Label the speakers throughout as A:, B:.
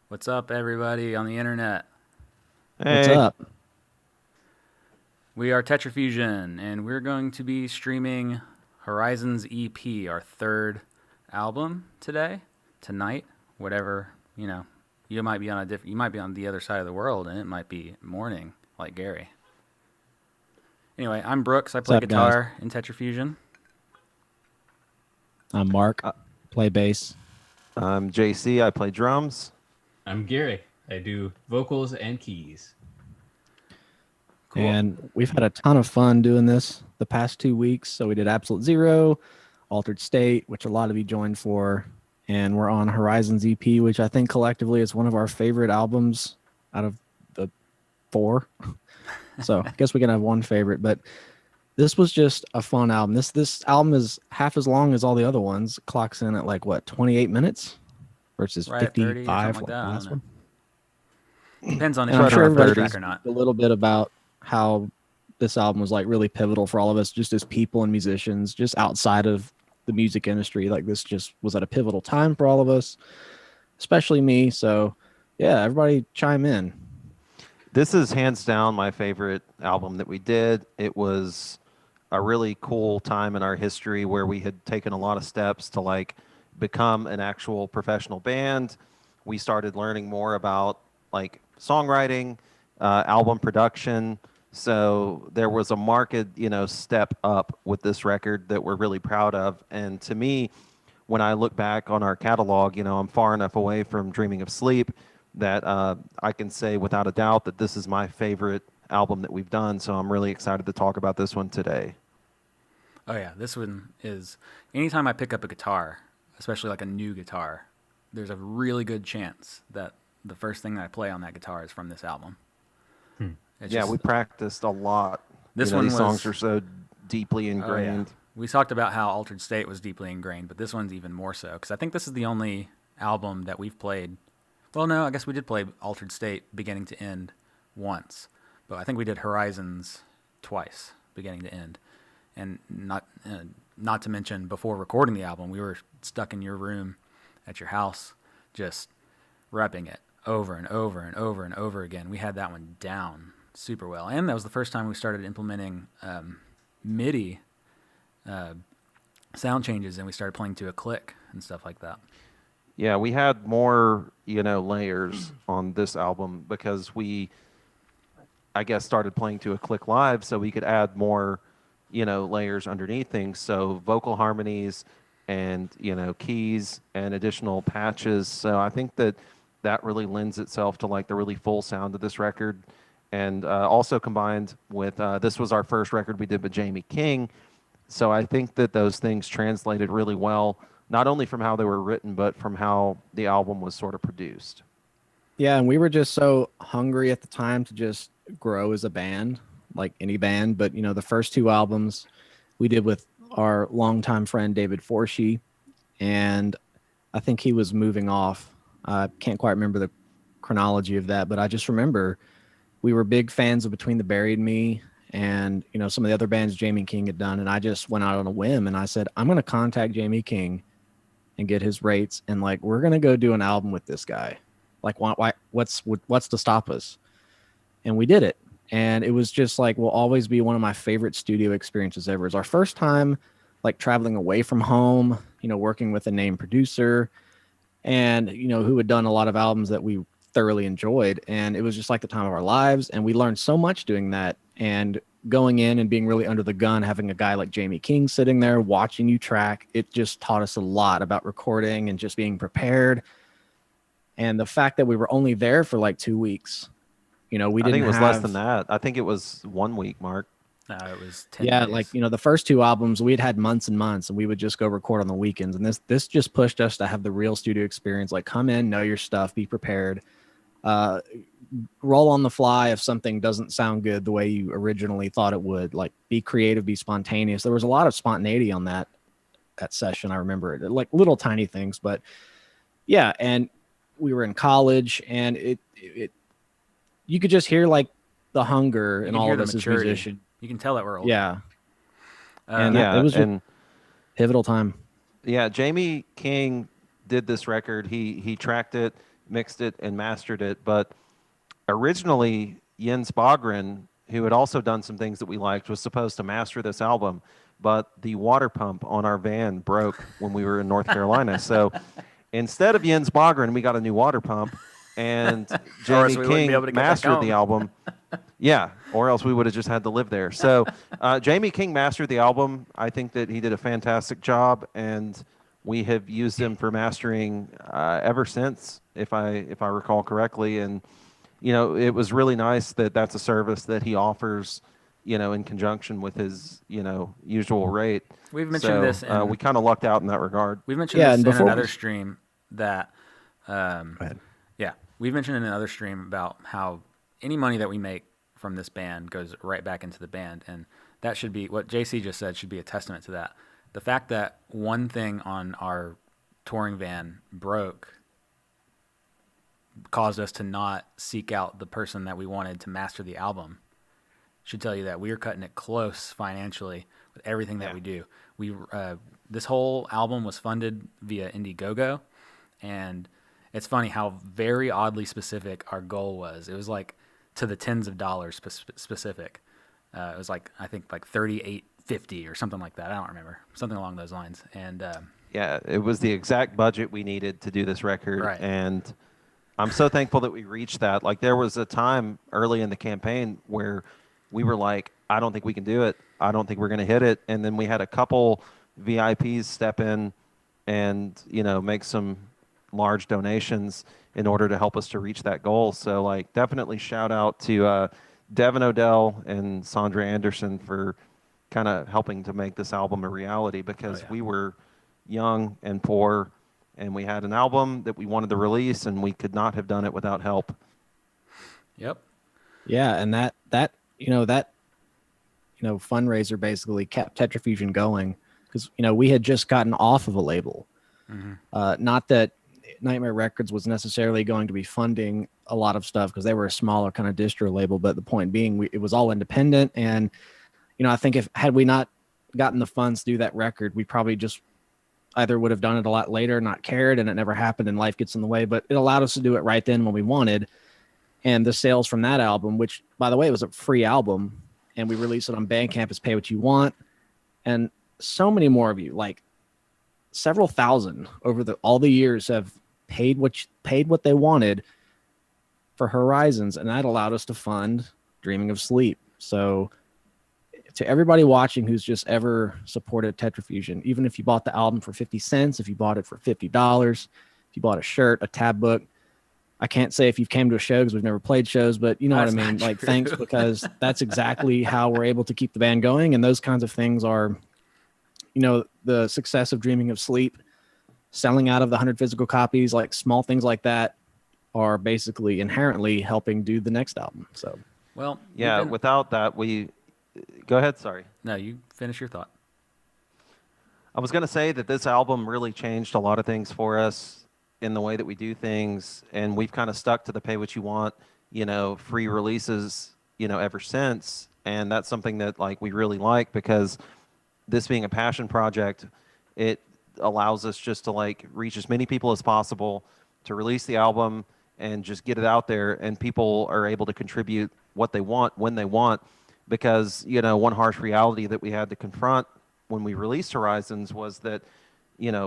A: What's up, everybody on the internet?
B: What's
C: Hey,
B: up?
A: We are Tetrafusion, and we're going to be streaming Horizons EP, our third album tonight, whatever. You might be on you might be on the other side of the world, and it might be morning, like Gary. Anyway, I'm Brooks. I
B: What's
A: play
B: up, guys?
A: guitar in Tetrafusion.
B: I'm Mark.
C: uh,
B: Play bass.
C: I'm JC. I play drums.
D: I'm Gary. I do vocals and keys.
A: Cool.
B: And we've had a ton of fun doing this the past 2 weeks. So we did Absolute Zero, Altered State, which a lot of you joined for. And we're on Horizons EP, which I think collectively is one of our favorite albums out of the four. So I guess we can have one favorite, but this was just a fun album. This album is half as long as all the other ones. Clocks in at like what, 28 minutes versus
A: Right at 30 or
B: 55
A: something like
B: like
A: that.
B: the
A: I
B: last
A: don't know.
B: one.
A: Depends on if
B: And I'm
A: you're
B: sure
A: on the first
B: everybody
A: track or not.
B: a little bit about how this album was like really pivotal for all of us, just as people and musicians, just outside of the music industry. Like this just was at a pivotal time for all of us, especially me. So yeah, everybody chime in.
C: This is hands down my favorite album that we did. It was a really cool time in our history where we had taken a lot of steps to like become an actual professional band. We started learning more about like songwriting, album production. So there was a marked, step up with this record that we're really proud of. And to me, when I look back on our catalog, I'm far enough away from Dreaming of Sleep that I can say without a doubt that this is my favorite album that we've done. So I'm really excited to talk about this one today.
A: Oh yeah, this one is. Anytime I pick up a guitar, especially like a new guitar, there's a really good chance that the first thing that I play on that guitar is from this album.
D: Hmm.
A: It's
C: Yeah,
A: just,
C: we practiced a lot.
A: this one
C: These songs
A: was.
C: are so deeply
A: Oh yeah,
C: ingrained.
A: we talked about how Altered State was deeply ingrained, but this one's even more so because I think this is the only album that we've played. Well, no, I guess we did play Altered State beginning to end once, but I think we did Horizons twice, beginning to end. And not to mention before recording the album, we were stuck in your room at your house, just repping it over and over and over and over again. We had that one down super well, and that was the first time we started implementing MIDI uh, sound changes, and we started playing to a click and stuff like that.
C: Yeah, we had more, layers on this album because we, I guess, started playing to a click live so we could add more, layers underneath things. So vocal harmonies and, keys and additional patches. So I think that that really lends itself to like the really full sound of this record. And also combined with this was our first record we did with Jamie King. So I think that those things translated really well, not only from how they were written, but from how the album was sort of produced.
B: Yeah, and we were just so hungry at the time to just grow as a band, like any band. But the first two albums we did with our longtime friend David Forshee, and I think he was moving off. I can't quite remember the chronology of that, but I just remember we were big fans of Between the Buried and Me, and some of the other bands Jamie King had done, and I just went out on a whim and I said, I'm going to contact Jamie King and get his rates, and like we're going to go do an album with this guy. Like what's to stop us? And we did it, and it was just like will always be one of my favorite studio experiences ever. It's our first time like traveling away from home, working with a named producer, and who had done a lot of albums that we thoroughly enjoyed, and it was just like the time of our lives, and we learned so much doing that. And going in and being really under the gun, having a guy like Jamie King sitting there watching you track, it just taught us a lot about recording and just being prepared. And the fact that we were only there for like 2 weeks, we
C: I think
B: didn't
C: it was less than
B: have.
C: that. I think it was 1 week, Mark.
A: No, it was 10
B: Yeah, like
A: days.
B: the first two albums we had months and months, and we would just go record on the weekends. And this just pushed us to have the real studio experience. Like, come in, know your stuff, be prepared, uh, roll on the fly if something doesn't sound good the way you originally thought it would. Like, be creative, be spontaneous. There was a lot of spontaneity on that session. I remember it, like little tiny things, but yeah. And we were in college, and it you could just hear like the hunger
A: You
B: in
A: can
B: all
A: hear
B: of
A: the
B: us as
A: maturity.
B: musicians.
A: You can tell that we're older.
B: Yeah, and
A: Uh,
B: it
C: Yeah,
B: was just
C: and
B: pivotal time.
C: yeah, Jamie King did this record. He tracked it mixed it and mastered it. But originally, Jens Bogren, who had also done some things that we liked, was supposed to master this album, but the water pump on our van broke when we were in North Carolina. So instead of Jens Bogren, we got a new water pump, and
A: Or else
C: Jamie
A: we wouldn't be
C: King
A: able to get back
C: mastered the
A: home.
C: album. Yeah, or else we would have just had to live there. So Jamie King mastered the album. I think that he did a fantastic job, and we have used him for mastering ever since, if I recall correctly. And it was really nice that that's a service that he offers, in conjunction with his usual rate.
A: We've mentioned this in
C: we kind of lucked out in that regard.
A: we've mentioned
B: Yeah,
A: this
B: and
A: in
B: before
A: another
B: we-
A: stream that
B: Go ahead.
A: yeah, we've mentioned in another stream about how any money that we make from this band goes right back into the band, and that should be what JC just said should be a testament to that. The fact that one thing on our touring van broke caused us to not seek out the person that we wanted to master the album should tell you that we are cutting it close financially with everything that we do. We this whole album was funded via Indiegogo, and it's funny how very oddly specific our goal was. It was like to the tens of dollars specific. It was like I think like $38.50 or something like that. I don't remember, something along those lines. And
C: Yeah, it was the exact budget we needed to do this record,
A: Right.
C: and I'm so thankful that we reached that. Like, there was a time early in the campaign where we were like, I don't think we can do it. I don't think we're going to hit it. And then we had a couple VIPs step in and, make some large donations in order to help us to reach that goal. So, like, definitely shout out to Devin Odell and Sandra Anderson for kind of helping to make this album a reality, because we were young and poor, and we had an album that we wanted to release, and we could not have done it without help.
A: yep,
B: Yeah, and that fundraiser basically kept Tetrafusion going because we had just gotten off of a label. Not that Nightmare Records was necessarily going to be funding a lot of stuff because they were a smaller kind of distro label, but the point being, it was all independent. And I think had we not gotten the funds to do that record, we probably just either would have done it a lot later, not cared, and it never happened, and life gets in the way. But it allowed us to do it right then when we wanted. And the sales from that album, which, by the way, was a free album, and we released it on Bandcamp as Pay What You Want. And so many more of you, like several thousand over all the years, have paid what they wanted for Horizons, and that allowed us to fund Dreaming of Sleep. So to everybody watching who's just ever supported Tetrafusion, even if you bought the album for 50 cents, if you bought it for $50, if you bought a shirt, a tab book, I can't say if you've came to a show because we've never played shows, but you know
A: That's
B: what I mean?
A: not
B: Like,
A: true.
B: thanks, because that's exactly how we're able to keep the band going. And those kinds of things are, the success of Dreaming of Sleep, selling out of the 100 physical copies, like small things like that are basically inherently helping do the next album. So,
A: well,
C: Yeah, without that, go ahead, sorry.
A: no, you finish your thought.
C: I was going to say that this album really changed a lot of things for us in the way that we do things, and we've kind of stuck to the Pay What You Want, free releases, ever since. And that's something that, like, we really like, because this being a passion project, it allows us just to, like, reach as many people as possible, to release the album and just get it out there, and people are able to contribute what they want when they want. Because, one harsh reality that we had to confront when we released Horizons was that,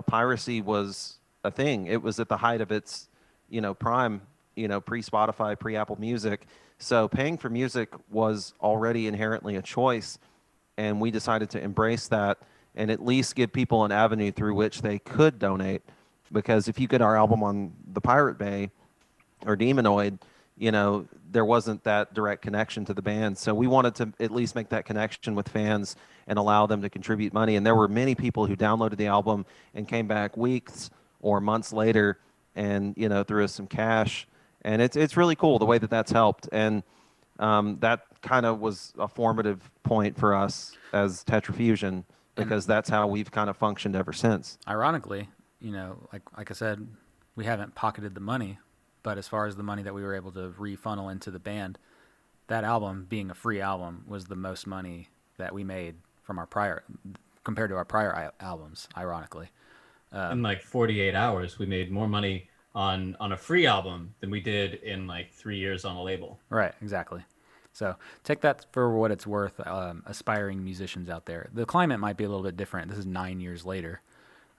C: piracy was a thing. It was at the height of its, prime, pre-Spotify, pre-Apple Music. So paying for music was already inherently a choice, and we decided to embrace that and at least give people an avenue through which they could donate. Because if you get our album on the Pirate Bay or Demonoid, there wasn't that direct connection to the band. So we wanted to at least make that connection with fans and allow them to contribute money. And there were many people who downloaded the album and came back weeks or months later and, threw us some cash. And it's really cool the way that that's helped. And that kind of was a formative point for us as Tetrafusion, because that's how we've kind of functioned ever since.
A: Ironically, like I said, we haven't pocketed the money, but as far as the money that we were able to refunnel into the band, that album, being a free album, was the most money that we made from compared to our prior albums, ironically.
D: In like 48 hours, we made more money on a free album than we did in like 3 years on a label.
A: Right, exactly. So take that for what it's worth, aspiring musicians out there. The climate might be a little bit different. This is 9 years later.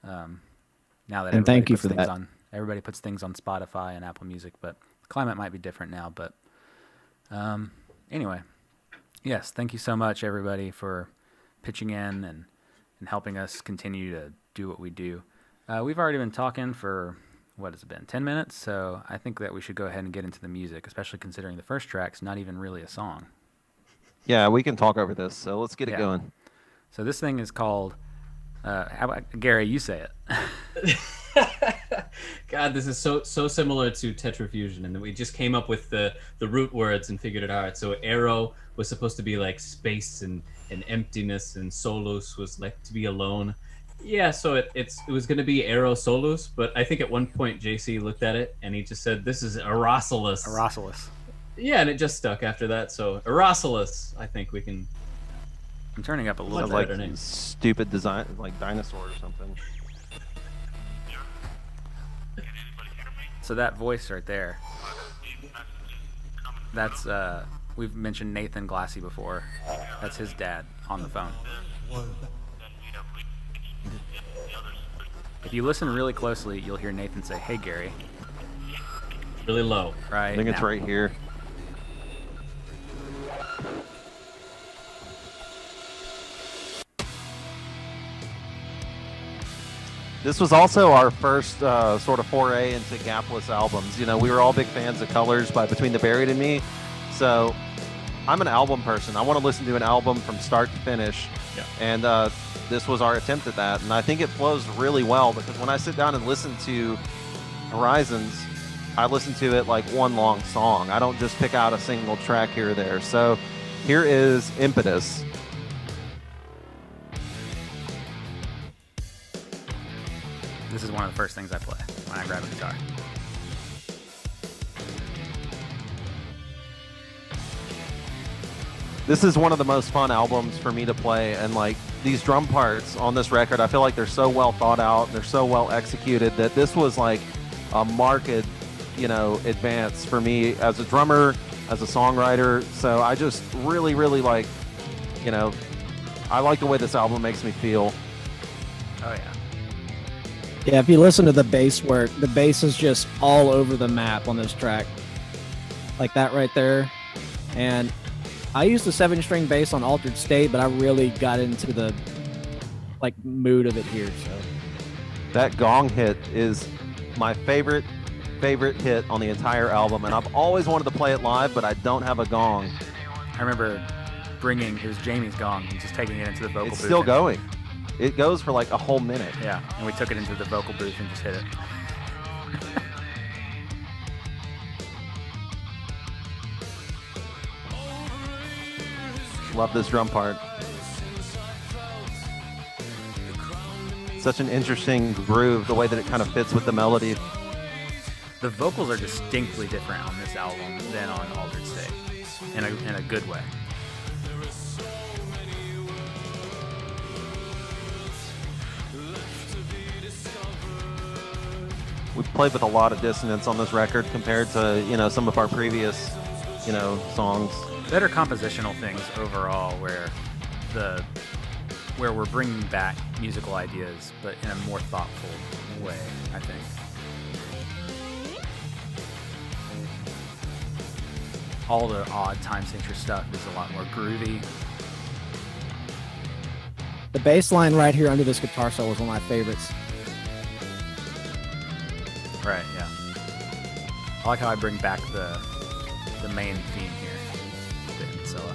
A: Now that
B: And thank you for
A: things
B: that.
A: everybody puts things on Spotify and Apple Music, but the climate might be different now. But anyway, yes, thank you so much, everybody, for pitching in and helping us continue to do what we do. We've already been talking for, what has it been, 10 minutes? So I think that we should go ahead and get into the music, especially considering the first track's not even really a song.
C: Yeah, we can talk over this. So let's get it
A: Yeah.
C: going.
A: So this thing is called, how about, Gary, you say it.
D: God, this is so similar to Tetrafusion, and then we just came up with the root words and figured it out. So arrow was supposed to be like space and emptiness, and solus was like to be alone. Yeah, so it was going to be arrow solus, but I think at one point JC looked at it and he just said, "This is Aerosolus."
A: Aerosolus.
D: Yeah, and it just stuck after that. So Aerosolus, I think we can.
A: I'm turning up a little
D: Sounds
A: bit.
C: Like
D: better name.
C: stupid design, like dinosaur or something.
A: So that voice right there, that's, we've mentioned Nathan Glassy before. That's his dad on the phone. If you listen really closely, you'll hear Nathan say, "Hey, Gary,"
D: Really low.
A: right
C: I think it's
A: now.
C: right here. This was also our first sort of foray into gapless albums. You know, we were all big fans of Colors by Between the Buried and Me. So I'm an album person. I want to listen to an album from start to finish.
D: Yeah.
C: And this was our attempt at that. And I think it flows really well because when I sit down and listen to Horizons, I listen to it like one long song. I don't just pick out a single track here or there. So here is Impetus.
A: This is one of the first things I play when I grab a guitar.
C: This is one of the most fun albums for me to play, and like these drum parts on this record, I feel like they're so well thought out, they're so well executed that this was like a marked, advance for me as a drummer, as a songwriter. So I just really, really like, I like the way this album makes me feel.
A: Oh, yeah.
B: Yeah, if you listen to the bass work, the bass is just all over the map on this track. Like that right there. And I used the 7-string bass on Altered State, but I really got into the mood of it here. So
C: That gong hit is my favorite hit on the entire album, and I've always wanted to play it live, but I don't have a gong.
A: I remember here's Jamie's gong and just taking it into the vocal booth.
C: It's still
A: and-
C: going. It goes for like a whole minute.
A: Yeah, and we took it into the vocal booth and just hit it.
C: Love this drum part. Such an interesting groove, the way that it kind of fits with the melody.
A: The vocals are distinctly different on this album than on Altered State, in a good way.
C: We've played with a lot of dissonance on this record compared to, some of our previous, songs.
A: Better compositional things overall, where we're bringing back musical ideas, but in a more thoughtful way, I think. All the odd time signature stuff is a lot more groovy.
B: the bass line right here under this guitar solo is one of my favorites.
A: Right, yeah. I like how I bring back the main theme here, the end solo,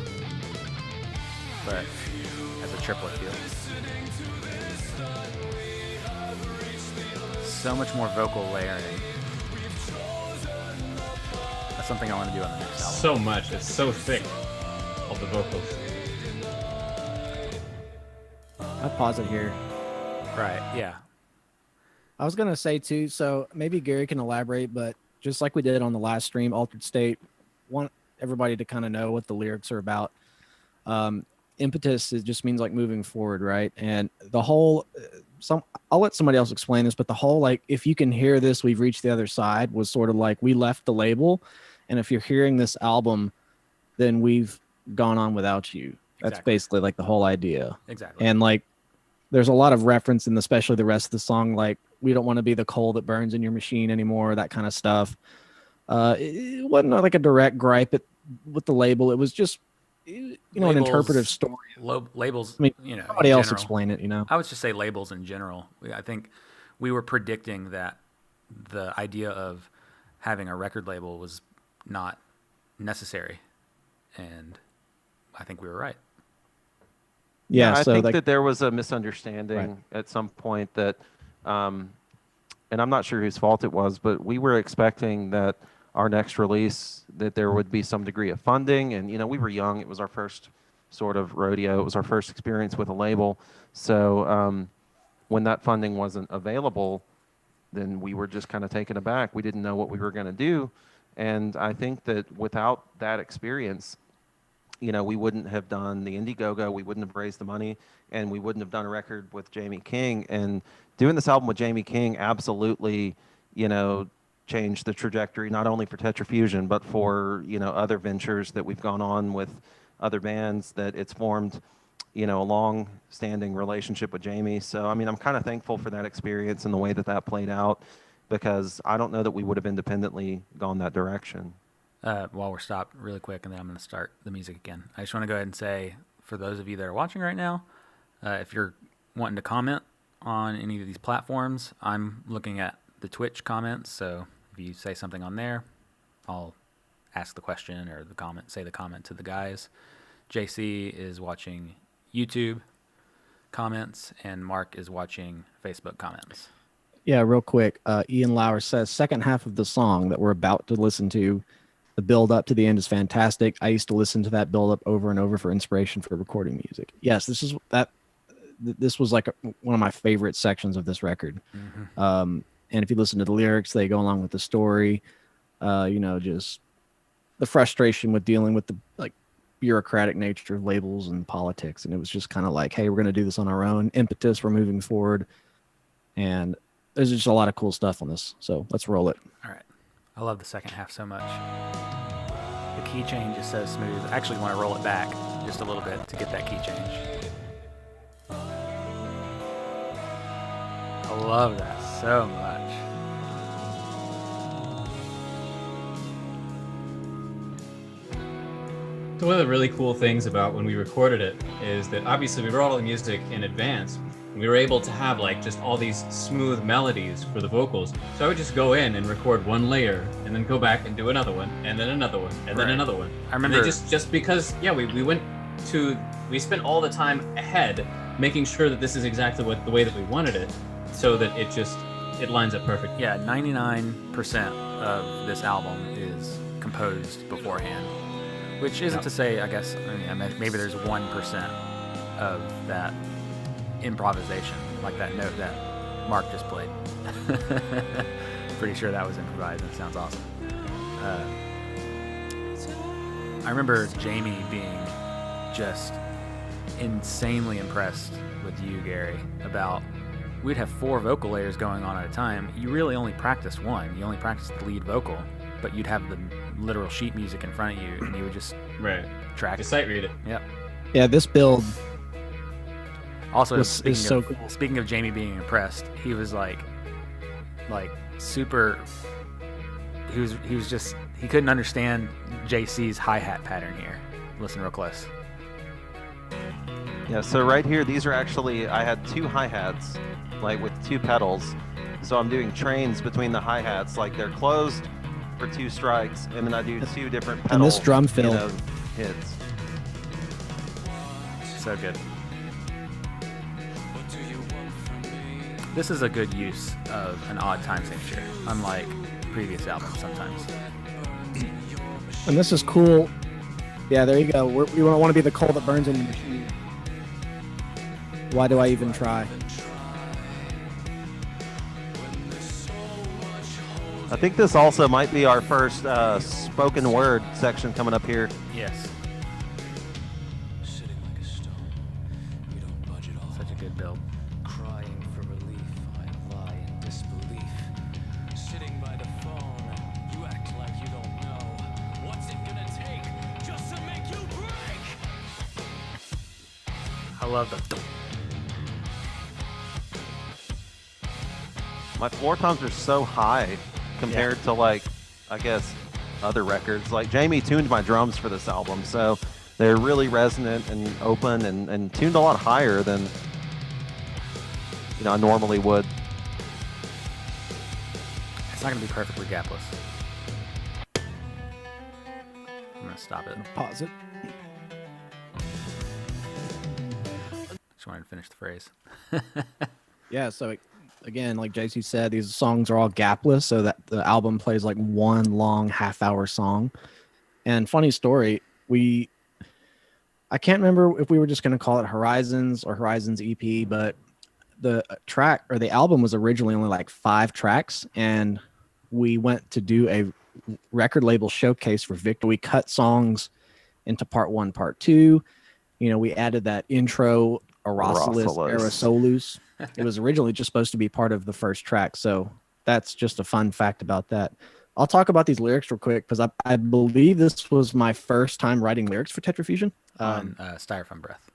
A: but as a triplet feel. So much more vocal layering. That's something I want to do on the next album.
D: So much. It's so thick. All the vocals.
B: I pause it here.
A: Right, yeah.
B: I was gonna say too, so maybe Gary can elaborate, but just like we did on the last stream, Altered State, want everybody to kind of know what the lyrics are about. Impetus, it just means like moving forward, right? And the whole I'll let somebody else explain this, but the whole like, if you can hear this, we've reached the other side was sort of like we left the label, and if you're hearing this album, then we've gone on without you. That's
A: Exactly.
B: basically like the whole idea.
A: Exactly.
B: And like, there's a lot of reference in especially the rest of the song, like we don't want to be the coal that burns in your machine anymore, that kind of stuff. It wasn't like a direct gripe with the label. It was just, an interpretive story.
A: Labels.
B: I mean,
A: in
B: somebody else
A: general.
B: explain it.
A: I would just say labels in general. I think we were predicting that the idea of having a record label was not necessary, and I think we were right.
B: Yeah,
C: I
B: so
C: think
B: like,
C: that there was a misunderstanding
B: Right.
C: at some point that, and I'm not sure whose fault it was, but we were expecting that our next release, that there would be some degree of funding, and we were young. It was our first sort of rodeo. It was our first experience with a label. So when that funding wasn't available, then we were just kind of taken aback. We didn't know what we were going to do, and I think that without that experience, we wouldn't have done the Indiegogo, we wouldn't have raised the money, and we wouldn't have done a record with Jamie King. And doing this album with Jamie King absolutely, changed the trajectory, not only for Tetrafusion, but for, other ventures that we've gone on with other bands, that it's formed, a long-standing relationship with Jamie. So, I mean, I'm kind of thankful for that experience and the way that played out, because I don't know that we would have independently gone that direction.
A: While we're stopped really quick, and then I'm going to start the music again. I just want to go ahead and say, for those of you that are watching right now, if you're wanting to comment on any of these platforms, I'm looking at the Twitch comments. So if you say something on there, I'll ask the question or say the comment to the guys. JC is watching YouTube comments, and Mark is watching Facebook comments.
B: yeah, real quick. Ian Lauer says, second half of the song that we're about to listen to, the build up to the end is fantastic. I used to listen to that build up over and over for inspiration for recording music. Yes, this was like one of my favorite sections of this record.
A: Mm-hmm.
B: And if you listen to the lyrics, they go along with the story. Just the frustration with dealing with the like bureaucratic nature of labels and politics. And it was just kind of like, hey, we're going to do this on our own. Impetus, we're moving forward. And there's just a lot of cool stuff on this. So let's roll it.
A: All right. I love the second half so much. The key change is so smooth. I actually want to roll it back just a little bit to get that key change. I love that so much.
D: So one of the really cool things about when we recorded it is that obviously we wrote all the music in advance. We were able to have like just all these smooth melodies for the vocals. So I would just go in and record one layer and then go back and do another one and then another one and then
A: Right.
D: another one.
A: I remember-
D: And they just because we spent all the time ahead making sure that this is exactly the way that we wanted it, so that it lines up perfect.
A: Yeah, 99% of this album is composed beforehand, which isn't
D: Yep.
A: to say, I guess, maybe there's 1% of that improvisation, like that note that Mark just played. Pretty sure that was improvised, and it sounds awesome. I remember Jamie being just insanely impressed with you, Gary, about we'd have 4 vocal layers going on at a time. You really only practiced one. You only practiced the lead vocal, but you'd have the literal sheet music in front of you, and you would just
D: Right.
A: track.
D: Just sight read it.
A: Yep.
B: Yeah, this build
A: Also,
B: is so cool.
A: speaking of Jamie being impressed, he was like super. He was just, he couldn't understand JC's hi-hat pattern here. Listen real close.
C: Yeah, so right here, these are actually, I had 2 hi-hats, like with 2 pedals. So I'm doing trains between the hi-hats, like they're closed for 2 strikes, and then I do 2 different pedal
B: And this drum fill.
C: hits.
A: So good. This is a good use of an odd time signature, unlike previous albums sometimes.
B: And this is cool. Yeah, there you go. We don't want to be the coal that burns in the machine. Why do I even try?
C: I think this also might be our first spoken word section coming up here.
A: Yes. Such a good build.
E: Crying for
A: I love the.
C: My floor toms are so high compared to like, I guess, other records. Like Jamie tuned my drums for this album, so they're really resonant and open and tuned a lot higher than I normally would.
A: It's not gonna be perfectly gapless. I'm gonna stop it.
B: Pause it.
A: Just wanted to finish the phrase.
B: Yeah, so again, like JC said, these songs are all gapless, so that the album plays like one long half-hour song. And funny story, I can't remember if we were just going to call it Horizons or Horizons EP, but the track or the album was originally only like 5 tracks, and we went to do a record label showcase for Victor. We cut songs into part 1, part 2. We added that intro Aerosolus. Aerosolus. It was originally just supposed to be part of the first track, so that's just a fun fact about that. I'll talk about these lyrics real quick because I believe this was my first time writing lyrics for Tetrafusion.
A: On Styrofoam Breath.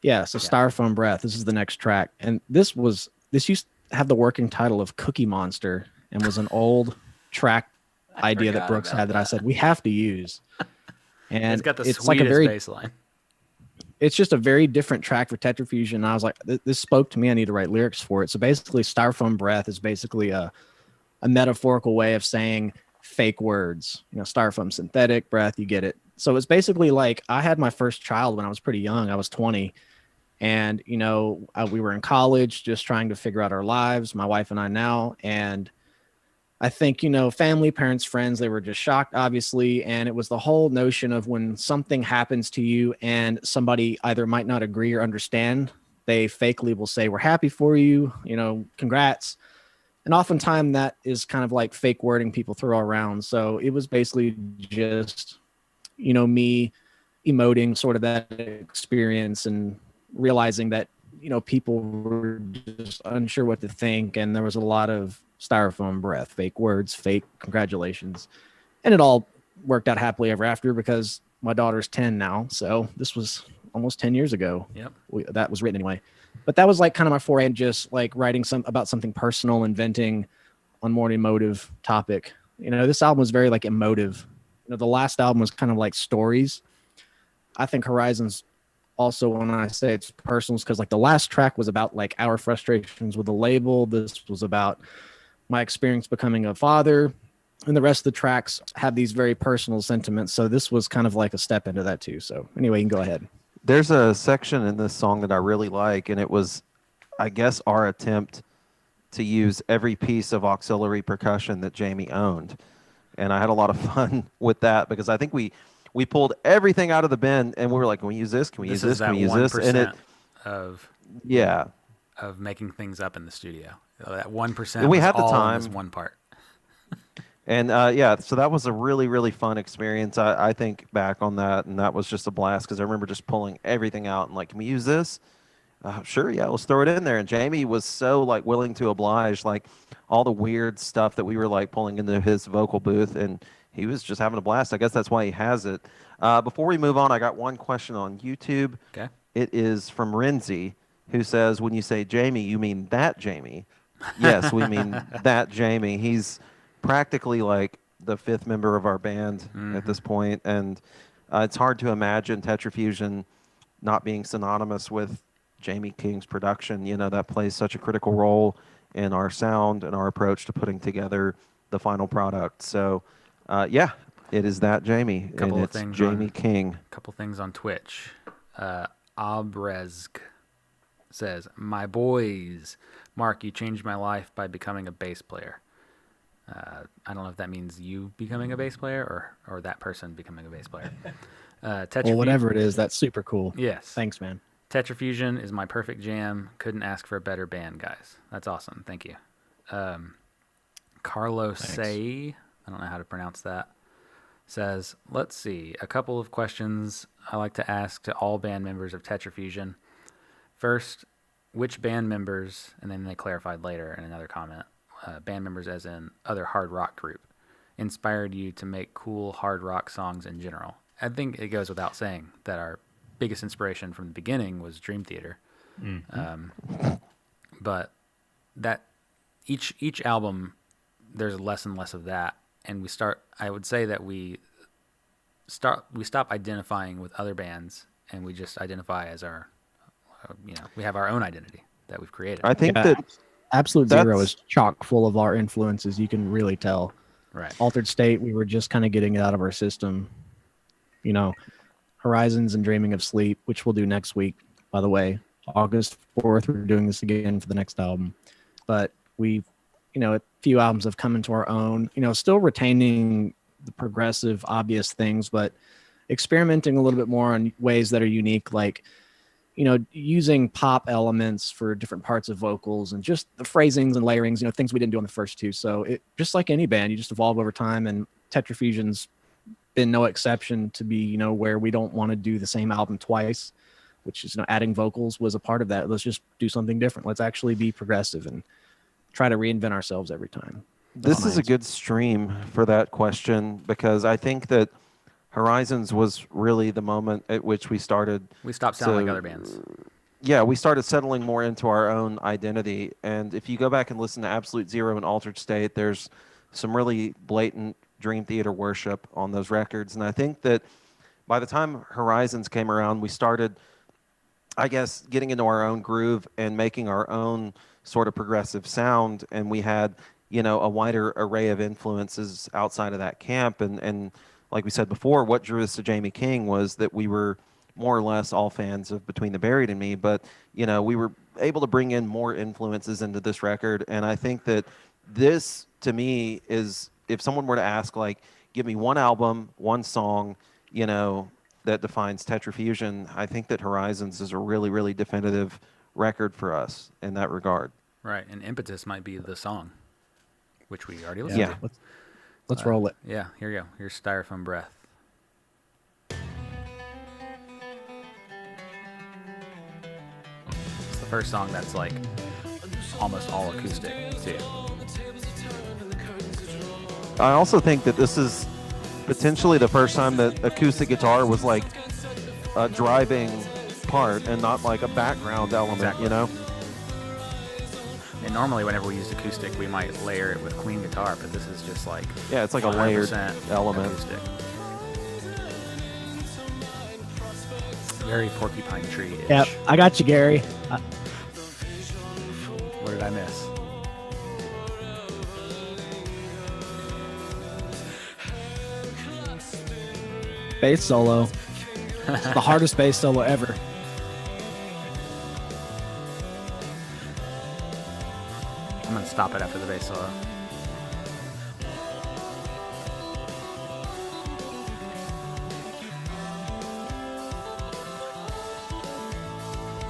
B: Yeah, so Styrofoam Breath. This is the next track, and this used to have the working title of Cookie Monster, and was an old track idea that Brooks had that I said we have to use. And
A: It's got the
B: it's
A: sweetest
B: like a very
A: bass line.
B: it's just a very different track for Tetrafusion. And I was like, this spoke to me. I need to write lyrics for it. So basically, Styrofoam Breath is basically a metaphorical way of saying fake words. Styrofoam synthetic breath, you get it. So it's basically like I had my first child when I was pretty young. I was 20. And, we were in college just trying to figure out our lives, my wife and I now. And I think, family, parents, friends, they were just shocked, obviously. And it was the whole notion of when something happens to you and somebody either might not agree or understand, they fakely will say, we're happy for you, congrats. And oftentimes that is kind of like fake wording people throw around. So it was basically just, me emoting sort of that experience and realizing that, people were just unsure what to think. And there was a lot of Styrofoam breath, fake words, fake congratulations. And it all worked out happily ever after because my daughter's 10 now. So this was almost 10 years ago.
A: Yep.
B: That was written anyway. But that was like kind of my foray in just like writing about something personal, inventing on more emotive topic. This album was very like emotive. The last album was kind of like stories. I think Horizons also, when I say it's personal, because like the last track was about like our frustrations with the label. This was about my experience becoming a father, and the rest of the tracks have these very personal sentiments. So this was kind of like a step into that too. So anyway, you can go ahead.
C: There's a section in this song that I really like, and it was, I guess, our attempt to use every piece of auxiliary percussion that Jamie owned. And I had a lot of fun with that because I think we pulled everything out of the bin and we were like, can we use this? Can we use this? Can we use this? And it
A: of making things up in the studio. That 1%
C: we
A: was
C: had the
A: all
C: time.
A: in this one part.
C: And so that was a really, really fun experience. I think back on that, and that was just a blast because I remember just pulling everything out and like, can we use this? Sure, yeah, let's throw it in there. And Jamie was so like willing to oblige, like all the weird stuff that we were like pulling into his vocal booth, and he was just having a blast. I guess that's why he has it. Before we move on, I got one question on YouTube.
A: Okay.
C: It is from Renzi, who says, when you say Jamie, you mean that Jamie? Yes, we mean that Jamie. He's practically like the 5th member of our band at this point, and it's hard to imagine Tetrafusion not being synonymous with Jamie King's production. That plays such a critical role in our sound and our approach to putting together the final product. So, it is that Jamie, and it's Jamie King.
A: A couple things on Twitch. Abrezg says, "My boys, Mark, you changed my life by becoming a bass player." I don't know if that means you becoming a bass player or that person becoming a bass player.
B: Well, whatever it is, that's super cool.
A: Yes.
B: Thanks, man.
A: Tetrafusion is my perfect jam. Couldn't ask for a better band, guys. That's awesome. Thank you. Carlos Say, I don't know how to pronounce that, says, let's see, a couple of questions I like to ask to all band members of Tetrafusion. First, which band members, and then they clarified later in another comment, band members as in other hard rock group, inspired you to make cool hard rock songs in general? I think it goes without saying that our biggest inspiration from the beginning was Dream Theater. But that each album, there's less and less of that, and I would say that we stop identifying with other bands, and we just identify as our, we have our own identity that we've created.
C: I think
B: Yeah,
C: that
B: Absolute Zero
C: that's-
B: is chock full of our influences. You can really tell.
A: Right.
B: Altered State, we were just kind of getting it out of our system. Horizons and Dreaming of Sleep, which we'll do next week, by the way. August 4th, we're doing this again for the next album. But we've, a few albums have come into our own, still retaining the progressive, obvious things, but experimenting a little bit more on ways that are unique, like, using pop elements for different parts of vocals and just the phrasings and layerings, things we didn't do on the first two. So it just like any band, you just evolve over time, and Tetrafusion's been no exception to be, where we don't want to do the same album twice, which is, adding vocals was a part of that. Let's just do something different. Let's actually be progressive and try to reinvent ourselves every time.
C: This is a good stream for that question, because I think that Horizons was really the moment at which we stopped
A: sounding like other bands.
C: Yeah, we started settling more into our own identity. And if you go back and listen to Absolute Zero and Altered State, there's some really blatant Dream Theater worship on those records. And I think that by the time Horizons came around, we started, I guess, getting into our own groove and making our own sort of progressive sound. And we had, a wider array of influences outside of that camp. And like we said before, what drew us to Jamie King was that we were more or less all fans of Between the Buried and Me, but, we were able to bring in more influences into this record. And I think that this, to me, is, if someone were to ask, like, give me one album, one song, that defines Tetrafusion, I think that Horizons is a really, really definitive record for us in that regard.
A: Right, and Impetus might be the song, which we already listened
C: Yeah.
A: to.
B: Let's roll it.
A: Yeah, here you go. Here's Styrofoam Breath. It's the first song that's like almost all acoustic too.
C: I also think that this is potentially the first time that acoustic guitar was like a driving part and not like a background element,
A: Exactly. And normally whenever we use acoustic, we might layer it with clean guitar, but this is just like
C: Yeah, it's like a layered
A: 100%
C: element.
A: acoustic. Very Porcupine Tree-ish.
B: Yep, I got you, Gary.
A: What did I miss?
B: Bass solo. It's the hardest bass solo ever.
A: I'm gonna stop it after the bass solo.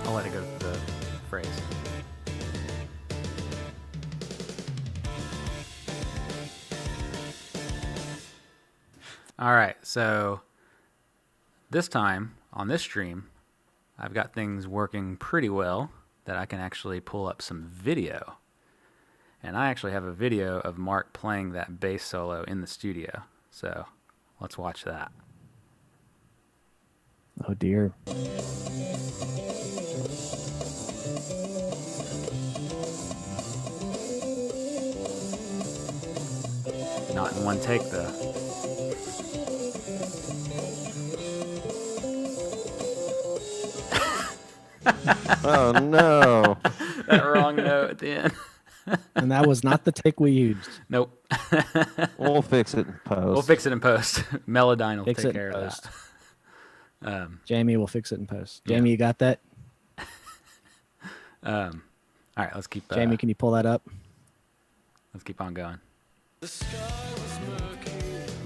A: I'll let it go to the phrase. All right, so this time on this stream, I've got things working pretty well that I can actually pull up some video. And I actually have a video of Mark playing that bass solo in the studio. So let's watch that.
B: Oh, dear.
A: Not in one take, though.
C: Oh, no.
A: That wrong note at the end.
B: And that was not the take we used.
A: Nope.
C: We'll fix it in post.
A: We'll fix it in post. Melodyne will
B: Fix
A: take
B: it in
A: care of
B: post.
A: that.
B: Jamie will fix it in post.
A: Yeah.
B: Jamie, you got that?
A: All right, let's keep.
B: Jamie, can you pull that up?
A: Let's keep on going.
E: The sky was murky,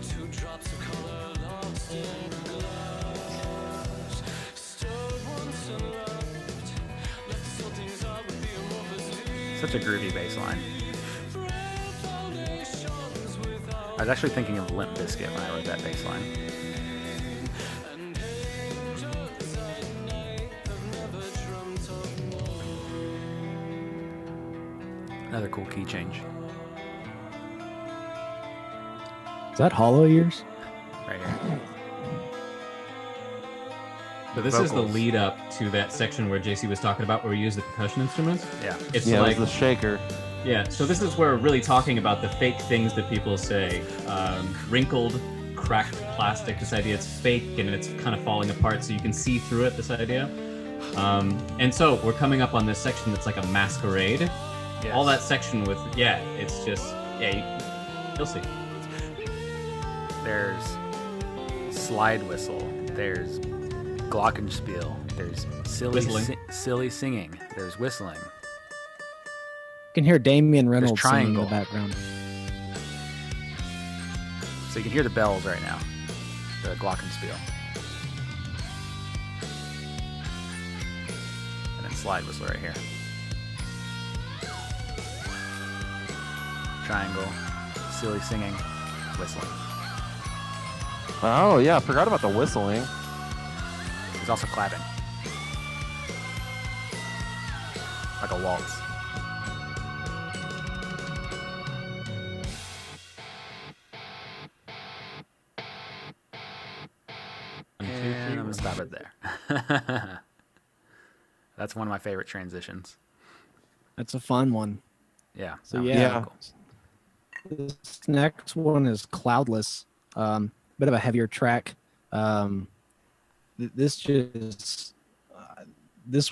E: 2 drops of color lost in glass. Stood once and left, let's sort things out with the amorphous
A: Such a groovy bass line.
E: foundations without
A: I was actually thinking of Limp Bizkit when I wrote that bass line.
E: and angels at night have never dreamt of more.
A: Another cool key change
B: Is that hollow ears?
A: right here.
D: So this is the
A: vocals.
D: lead up to that section where JC was talking about where we use the percussion instruments.
A: Yeah.
D: It's
C: Yeah,
D: like
C: it was the shaker.
D: yeah. So this is where we're really talking about the fake things that people say, wrinkled, cracked plastic. This idea it's fake and it's kind of falling apart, so you can see through it. This idea. And so we're coming up on this section that's like a masquerade.
A: Yes.
D: All that section with it's just you'll see.
A: There's slide whistle. There's glockenspiel. There's
D: Whistling.
A: silly singing. There's whistling.
B: You can hear Damian Reynolds singing in
A: triangle.
B: the background.
A: So you can hear the bells right now. The glockenspiel. And then slide whistle right here. Triangle. Silly singing. Whistling.
C: Oh yeah, I forgot about the whistling.
A: There's also clapping. Like a waltz. And I'm gonna stop it there. That's one of my favorite transitions.
B: That's a fun one.
A: Yeah.
B: So
A: that was
B: yeah.
A: really cool.
B: This next one is Cloudless. Bit of a heavier track. This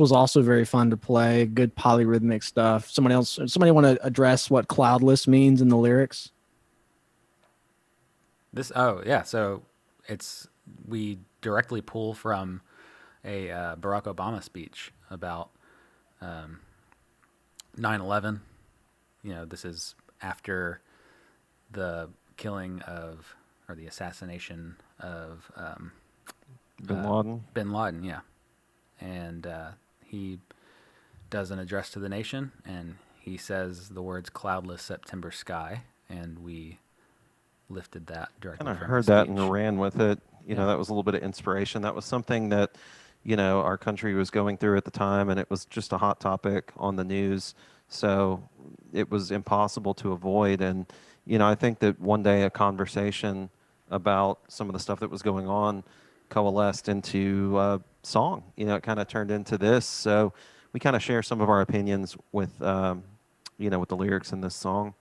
B: was also very fun to play. Good polyrhythmic stuff. Somebody want to address what Cloudless means in the lyrics?
A: So we directly pull from a Barack Obama speech about 9/11. You know, this is after the killing of, or the assassination of
C: Bin Laden.
A: Bin Laden, yeah. And he does an address to the nation, and he says the words "cloudless September sky," and we lifted that directly
C: And I
A: from
C: heard
A: his
C: that
A: speech.
C: and ran with it. You know, that was a little bit of inspiration. That was something that, you know, our country was going through at the time, and it was just a hot topic on the news. So it was impossible to avoid. And, you know, I think that one day a conversation about some of the stuff that was going on coalesced into a song. You know, it kind of turned into this. So we kind of share some of our opinions with, you know, with the lyrics in this song.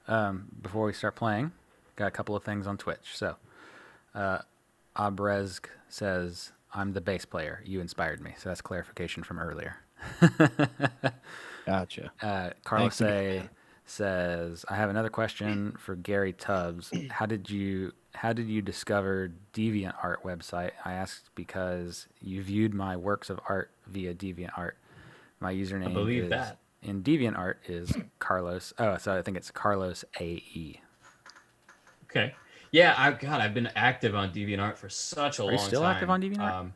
A: Before we start playing, got a couple of things on Twitch. So, Abrezg says, "I'm the bass player. You inspired me." So that's clarification from earlier.
B: Gotcha.
A: Carlos A says, "I have another question for Gary Tubbs. How did you discover DeviantArt website? I asked because you viewed my works of art via DeviantArt. My username
D: believe
A: is
D: that.
A: in DeviantArt is Carlos. Oh, so I think it's Carlos AE.
D: Okay. Yeah, I've been active on DeviantArt for such a long
A: Are
D: time.
A: you still active on DeviantArt?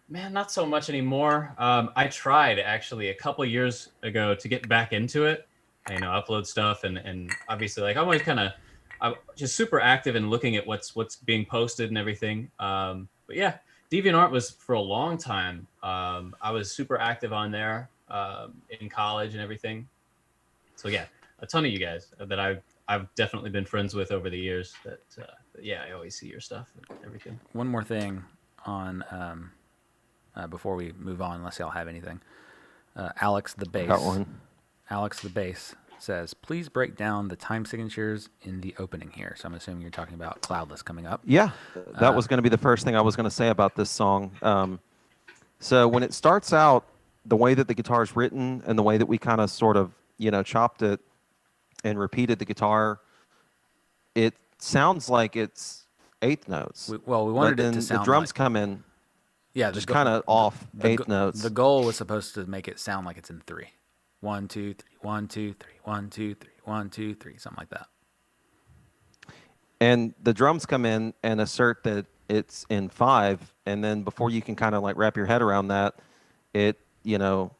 D: Man, not so much anymore. I tried actually a couple years ago to get back into it. You know, upload stuff and obviously like I'm always I'm just super active in looking at what's being posted and everything. But yeah, DeviantArt was for a long time. I was super active on there in college and everything. So yeah, a ton of you guys that I've definitely been friends with over the years. That yeah, I always see your stuff and everything.
A: One more thing on before we move on, unless y'all have anything. Alex the bass.
C: Got one.
A: Alex the bass says, "Please break down the time signatures in the opening here." So I'm assuming you're talking about Cloudless coming up.
C: Yeah, that was going to be the first thing I was going to say about this song. So when it starts out, the way that the guitar is written and the way that we kind of sort of, you know, chopped it and repeated the guitar, it sounds like it's eighth notes.
A: We wanted
C: but then
A: it to sound
C: the drums
A: like,
C: come in
A: yeah,
C: just kind of off eighth notes.
A: The goal was supposed to make it sound like it's in 3. 1, 2, 3, 1, 2, 3, 1, 2, 3, 1, 2, 3, something like that.
C: And the drums come in and assert that it's in 5, and then before you can kind of like wrap your head around that, it, you know,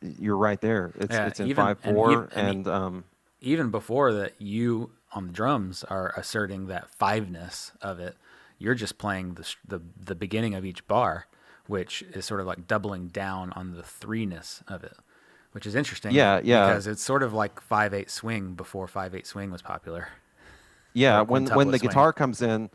C: you're right there. It's in 5/4, and
A: even before that, you on the drums are asserting that 5-ness of it. You're just playing the beginning of each bar, which is sort of like doubling down on the 3-ness of it, which is interesting.
C: Yeah.
A: Because it's sort of like 5/8 swing before 5/8 swing was popular.
C: yeah,
A: Or
C: when
A: quintuplet
C: the
A: swing.
C: guitar comes in,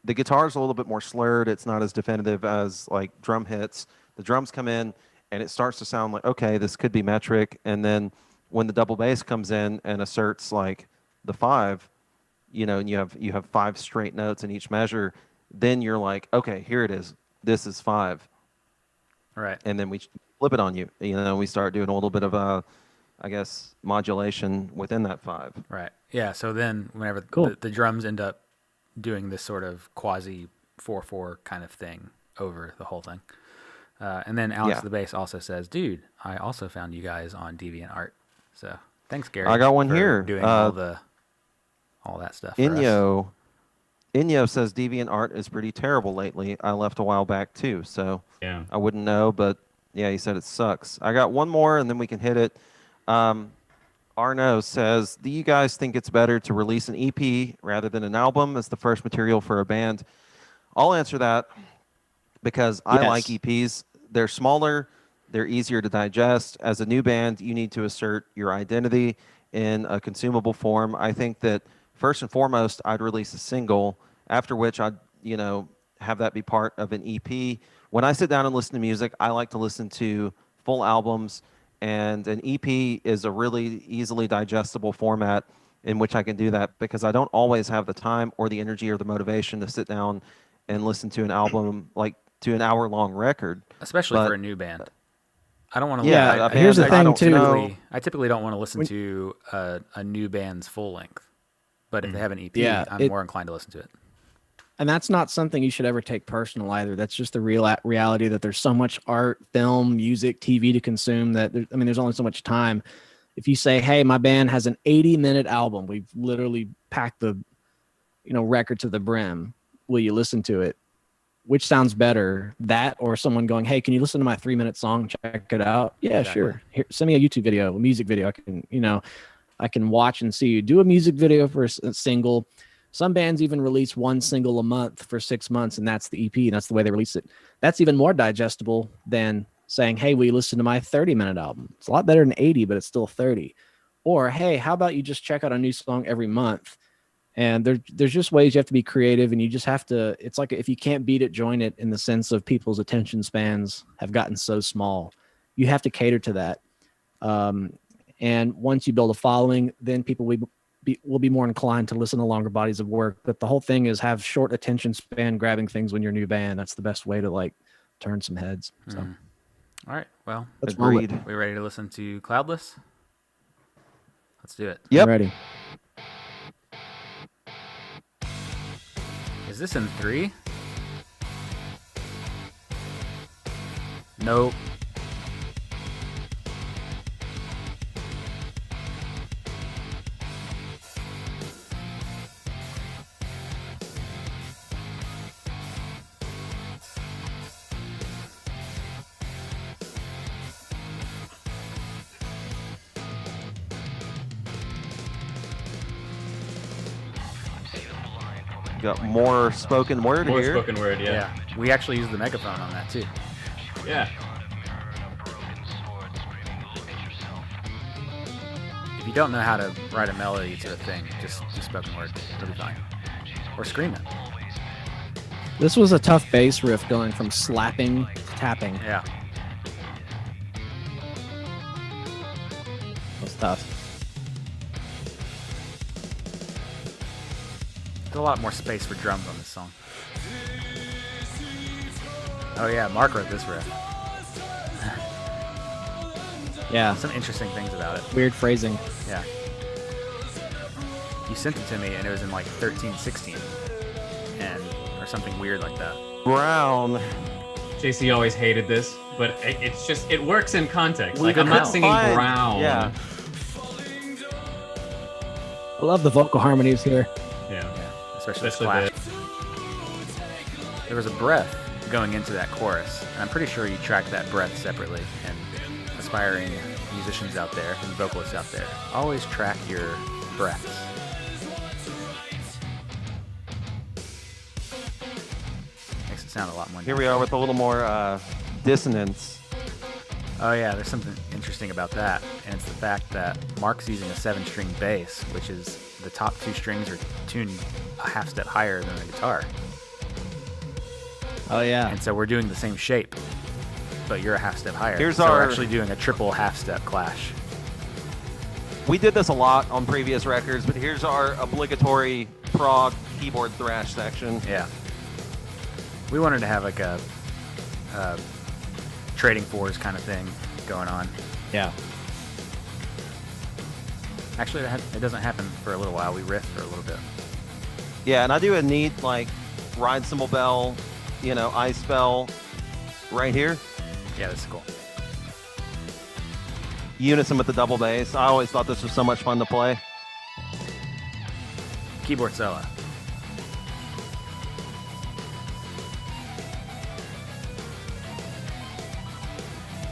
C: the guitar's a little bit more slurred. It's not as definitive as like drum hits. The drums come in and it starts to sound like, okay, this could be metric. And then when the double bass comes in and asserts like the 5, and you have 5 straight notes in each measure, then you're like, okay, here it is. This is 5.
A: Right.
C: And then we flip it on you. We start doing a little bit of I guess modulation within that 5.
A: Right. Yeah. So then whenever
B: Cool.
A: the drums end up doing this sort of quasi 4/4 kind of thing over the whole thing. And then Alex
C: Yeah.
A: the bass also says, dude, I also found you guys on DeviantArt. So thanks, Gary.
C: I got one
A: for
C: here.
A: doing all that stuff. For us.
C: Inyo says DeviantArt is pretty terrible lately. I left a while back too, so
D: Yeah.
C: I wouldn't know, but yeah, he said it sucks. I got one more, and then we can hit it. Arno says, do you guys think it's better to release an EP rather than an album as the first material for a band? I'll answer that because I
B: Yes.
C: like EPs. They're smaller. They're easier to digest. As a new band, you need to assert your identity in a consumable form. I think that first and foremost, I'd release a single, after which I'd, have that be part of an EP. When I sit down and listen to music, I like to listen to full albums, and an EP is a really easily digestible format in which I can do that because I don't always have the time or the energy or the motivation to sit down and listen to an album, like to an hour-long record.
A: Especially
C: But-
A: for a new band. I don't want to.
C: Yeah,
B: here's the
C: I
B: thing
C: don't
B: too.
C: know.
A: I typically don't want to listen
B: When-
A: to a new band's full length, but if they have an EP,
B: Yeah,
A: I'm more inclined to listen to it.
B: And that's not something you should ever take personal either. That's just the reality that there's so much art, film, music, TV to consume that there's only so much time. If you say, hey, my band has an 80-minute album, we've literally packed the record to the brim, will you listen to it? Which sounds better, that or someone going, hey, can you listen to my 3-minute song? Check it out. Yeah,
A: Exactly.
B: sure. Here, send me a YouTube video, a music video. I can watch and see you. Do a music video for a single. Some bands even release one single a month for 6 months, and that's the EP, and that's the way they release it. That's even more digestible than saying, hey, will you listen to my 30-minute album? It's a lot better than 80, but it's still 30. Or, hey, how about you just check out a new song every month? And there's just ways you have to be creative, and you just have to, it's like if you can't beat it, join it, in the sense of people's attention spans have gotten so small. You have to cater to that. And once you build a following, then people will be more inclined to listen to longer bodies of work. But the whole thing is have short attention span grabbing things when you're a new band. That's the best way to turn some heads. So
A: All right. Well,
B: let's roll it.
C: Agreed.
A: we ready to listen to Cloudless? Let's do it.
C: Yep.
B: I'm ready.
A: Is this in 3? Nope.
C: Got more spoken word
D: More
C: here.
D: spoken word, yeah.
A: We actually used the megaphone on that too.
D: Yeah.
A: If you don't know how to write a melody to a thing, just do spoken word. It'll be fine. Or scream it.
B: This was a tough bass riff going from slapping to tapping.
A: Yeah.
B: It was tough.
A: There's a lot more space for drums on this song. Oh yeah, Mark wrote this riff.
B: Yeah,
A: Some interesting things about it.
B: weird phrasing.
A: Yeah. You sent it to me and it was in like 13/16 and or something weird like that.
C: Brown.
D: JC always hated this, but it's just, it works in context.
C: We
D: Like, I'm
C: could
D: not singing
C: find-
D: brown.
C: Yeah.
B: I love the vocal harmonies here.
D: Yeah.
A: Especially
D: Especially
A: Splash. There was a breath going into that chorus, and I'm pretty sure you track that breath separately. And aspiring musicians out there and vocalists out there, always track your breaths. Makes it sound a lot more.
C: Here we are with a little more dissonance.
A: Oh yeah, there's something interesting about that, and it's the fact that Mark's using a 7-string bass, which is the top 2 strings are tuned a half step higher than the guitar.
B: Oh yeah.
A: And so we're doing the same shape, but you're a half step higher.
C: Here's
A: so we're
C: our-
A: actually doing a triple half step clash.
C: We did this a lot on previous records, but here's our obligatory prog keyboard thrash section.
A: Yeah. We wanted to have like a trading fours kind of thing going on.
B: Yeah.
A: Actually, it doesn't happen for a little while. We riff for a little bit.
C: Yeah, and I do a neat like ride cymbal bell, ice bell right here.
A: Yeah, this is cool.
C: Unison with the double bass. I always thought this was so much fun to play.
A: Keyboard solo.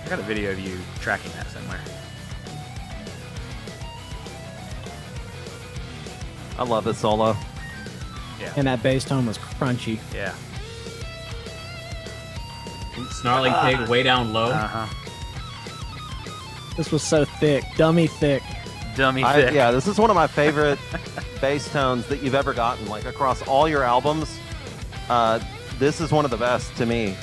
A: I got a video of you tracking that somewhere.
C: I love this solo.
A: Yeah.
B: And that bass tone was crunchy.
A: Yeah.
D: Snarling pig way down low.
A: Uh-huh.
B: This was so thick, dummy thick.
A: Dummy thick.
C: Yeah, this is one of my favorite bass tones that you've ever gotten. Like across all your albums, this is one of the best to me.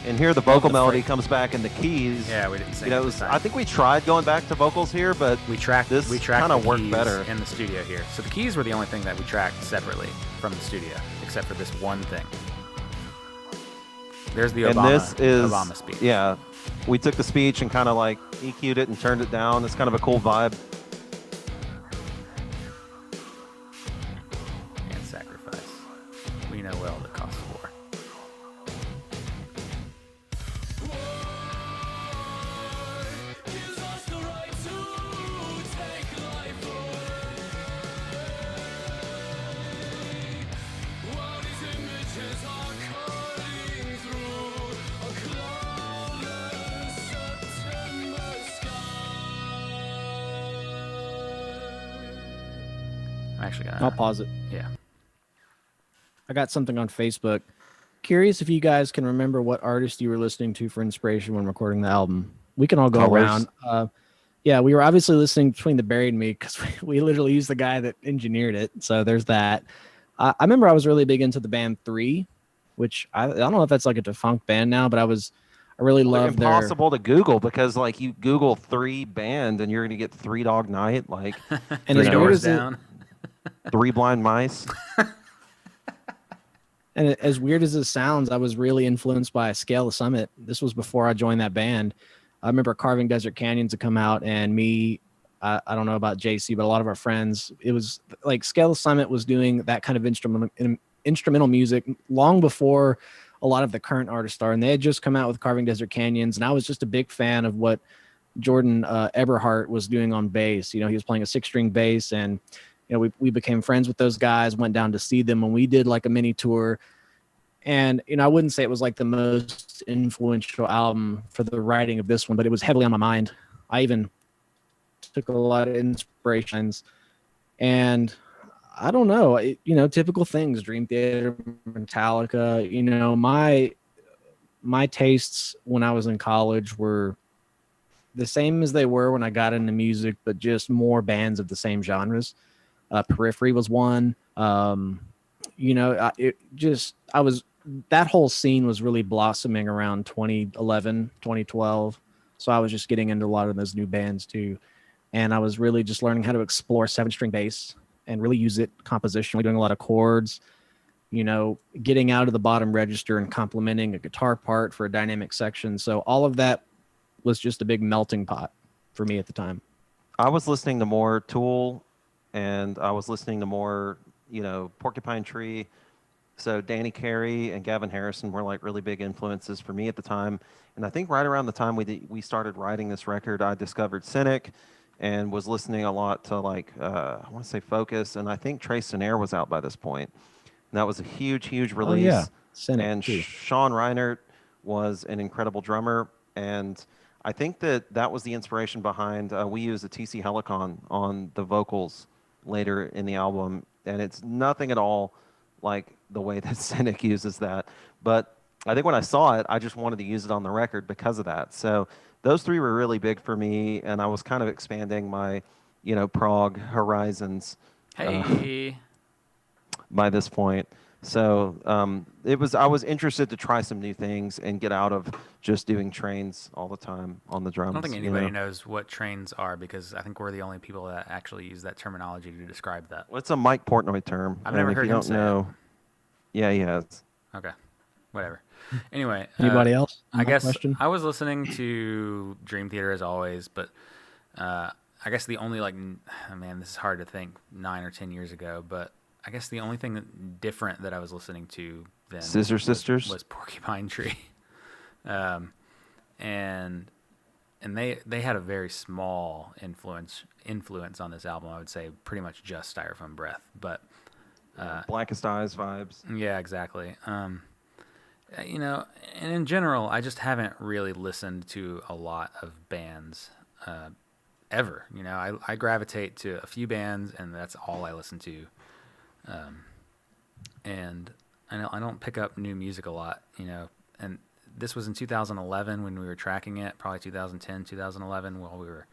C: And here the vocal melody comes back in the keys.
A: Yeah, we didn't sing
C: You know,
A: it
C: it
A: this
C: was,
A: time.
C: I think we tried going back to vocals here, but
A: We tracked
C: this
A: kinda
C: kinda worked better.
A: in the studio here. So the keys were the only thing that we tracked separately from the studio, except for this one thing. There's the
C: and
A: Obama,
C: this is
A: Obama speech.
C: Yeah, we took the speech and kind of like EQ'd it and turned it down. It's kind of a cool vibe.
A: And sacrifice. We know well the cost of war.
E: Gives us the right to take life away. While these images are cutting through a cloudless September sky.
A: I'm actually gonna.
B: I'll pause it.
A: Yeah.
B: I got something on Facebook. Curious if you guys can remember what artist you were listening to for inspiration when recording the album. We can all go
C: Colors.
B: around. Yeah, we were obviously listening between the Buried Me because we literally used the guy that engineered it. So there's that. I remember I was really big into the band 3, which I don't know if that's like a defunct band now, but I really
C: They're
B: loved their.
C: impossible to Google because like you Google 3 band and you're gonna get 3 Dog Night, like
B: And
A: Three
B: as weird
A: doors
B: as it,
A: down.
C: 3 Blind Mice.
B: And as weird as it sounds, I was really influenced by Scale the Summit. This was before I joined that band. I remember Carving Desert Canyons to come out, and me, I don't know about JC, but a lot of our friends, it was like Scale the Summit was doing that kind of instrumental music long before a lot of the current artists are. And they had just come out with Carving Desert Canyons, and I was just a big fan of what Jordan Eberhardt was doing on bass. You know, he was playing a 6-string bass, and we became friends with those guys, went down to see them when we did like a mini tour. And, I wouldn't say it was like the most influential album for the writing of this one, but it was heavily on my mind. I even took a lot of inspirations, and I don't know, typical things, Dream Theater, Metallica, my tastes when I was in college were the same as they were when I got into music, but just more bands of the same genres. Periphery was one. That whole scene was really blossoming around 2011, 2012. So I was just getting into a lot of those new bands too. And I was really just learning how to explore 7-string bass and really use it compositionally, doing a lot of chords, getting out of the bottom register and complementing a guitar part for a dynamic section. So all of that was just a big melting pot for me at the time.
C: I was listening to more Tool, and I was listening to more, Porcupine Tree. So Danny Carey and Gavin Harrison were like really big influences for me at the time. And I think right around the time we started writing this record, I discovered Cynic and was listening a lot to I want to say Focus. And I think Trace and Air was out by this point. And that was a huge, huge release.
B: Oh, yeah. Cynic
C: and
B: too.
C: Sean Reinert was an incredible drummer. And I think that was the inspiration behind, we used a TC Helicon on the vocals later in the album. And it's nothing at all like the way that Cynic uses that. But I think when I saw it, I just wanted to use it on the record because of that. So those 3 were really big for me, and I was kind of expanding my, prog horizons.
A: Hey.
C: by this point. So I was interested to try some new things and get out of just doing trains all the time on the drums.
A: I don't think
C: you
A: anybody
C: know?
A: knows what trains are because I think we're the only people that actually use that terminology to describe that.
C: Well, it's a Mike Portnoy term.
A: I've
C: and
A: never
C: if
A: heard
C: you
A: him
C: don't
A: say
C: know, yeah, he has.
A: it. Okay, whatever. Anyway,
B: Anybody else?
A: I
B: My
A: guess
B: question.
A: I was listening to Dream Theater as always, but I guess the only man, this is hard to think 9 or 10 years ago, but I guess the only thing different that I was listening to then
C: Scissor Sisters?
A: was Porcupine Tree, um, and they had a very small influence on this album. I would say pretty much just Styrofoam Breath, but
C: Blackest Eyes vibes.
A: yeah, exactly. You know, and in general, I just haven't really listened to a lot of bands ever. You know, I gravitate to a few bands, and that's all I listen to. And I don't pick up new music a lot, you know. And this was in 2011 when we were tracking it, probably 2010, 2011 while we were